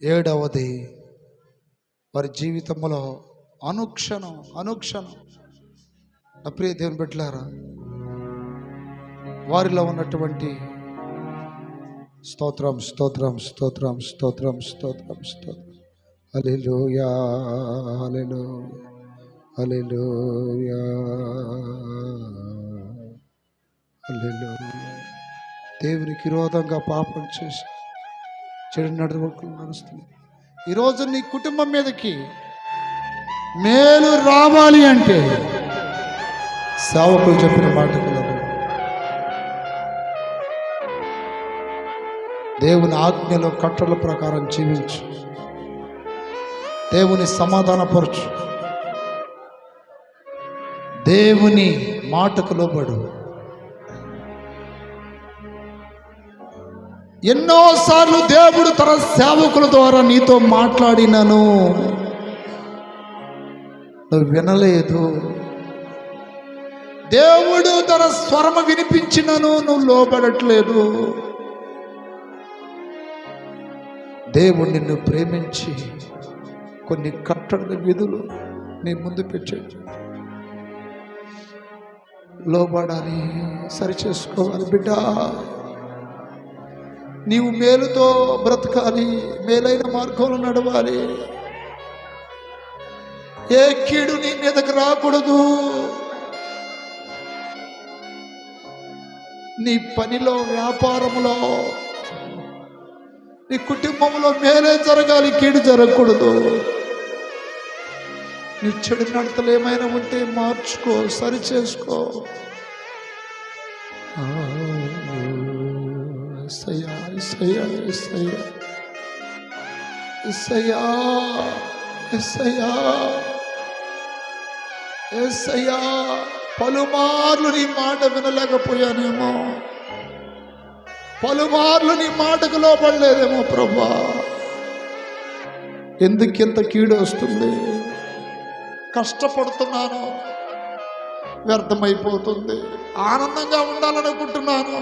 7వది వారి జీవితంలో అనుక్షణం నా ప్రియ దేవుని బిడ్డలారా, వారిలో ఉన్నటువంటి స్తోత్రం స్తోత్రం స్తోత్రం స్తోత్రం స్తోత్రం స్తోత్రం. హల్లెలూయా హల్లెలూయా హల్లెలూయా హల్లెలూయా. దేవునికి విరోధంగా పాపం చేసి చెడు నడువకులు నడుస్తుంది. ఈరోజు నీ కుటుంబం మీదకి మేలు రావాలి అంటే సేవకులు చెప్పిన మాటకు దేవుని ఆజ్ఞలో కట్టల ప్రకారం జీవించు, దేవుని సమాధానపరచు, దేవుని మాటకు లోబడు. ఎన్నోసార్లు దేవుడు తన సేవకుల ద్వారా నీతో మాట్లాడినను నువ్వు వినలేదు. దేవుడు తన స్వరము వినిపించినను నువ్వు లోబడట్లేదు. దేవుడు నిన్ను ప్రేమించి కొన్ని కట్టడ విధులు నీ ముందు పెట్టాడు. లోబడాలి, సరిచేసుకోవాలి. బిడ్డ, నీవు మేలుతో బ్రతకాలి, మేలైన మార్గంలో నడవాలి. ఏ కీడు నీ మీదకి రాకూడదు. నీ పనిలో, వ్యాపారంలో, నీ కుటుంబంలో మేలే జరగాలి, కీడు జరగకూడదు. నీ చెడు నడతలు ఏమైనా ఉంటే మార్చుకో, సరిచేసుకో. యేసయ్యా యేసయ్యా యేసయ్యా యేసయ్యా యేసయ్యా యేసయ్యా. పలుమార్లు నీ మాట వినలేకపోయానేమో, పలుమార్లు నీ మాటకు లోపడలేదేమో ప్రభా. ఎందుకు ఇంత కీడు వస్తుంది? కష్టపడుతున్నాను, వ్యర్థమైపోతుంది. ఆనందంగా ఉండాలనుకుంటున్నాను,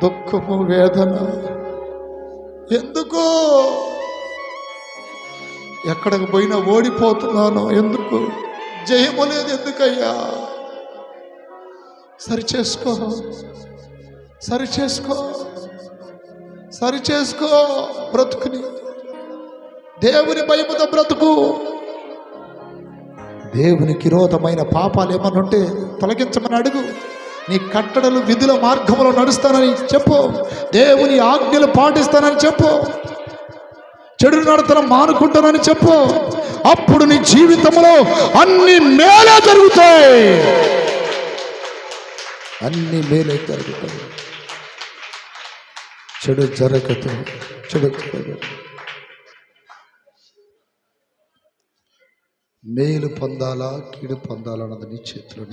దుఃఖము, వేదన ఎందుకు? ఎక్కడికి పోయినా ఓడిపోతున్నాను ఎందుకు? జయము లేదు ఎందుకయ్యా? సరిచేసుకో, సరిచేసుకో, సరిచేసుకో బ్రతుకుని. దేవుని భయముతో బ్రతుకు. దేవునికి విరోధమైన పాపాలు ఏమన్నా ఉంటే తొలగించమని అడుగు. నీ కట్టడలు, విధుల మార్గంలో నడుస్తానని చెప్పు. దేవుని ఆజ్ఞలు పాటిస్తానని చెప్పు. చెడు నడతను మానుకుంటానని చెప్పు. అప్పుడు నీ జీవితంలో అన్ని మేలే జరుగుతాయి, అన్ని మేలే జరుగుతాయి. చెడు జరగదు, చెడు జరగదు. మేలు పొందాలా, కీడు పొందాలా అన్నది నీ చేతిలో.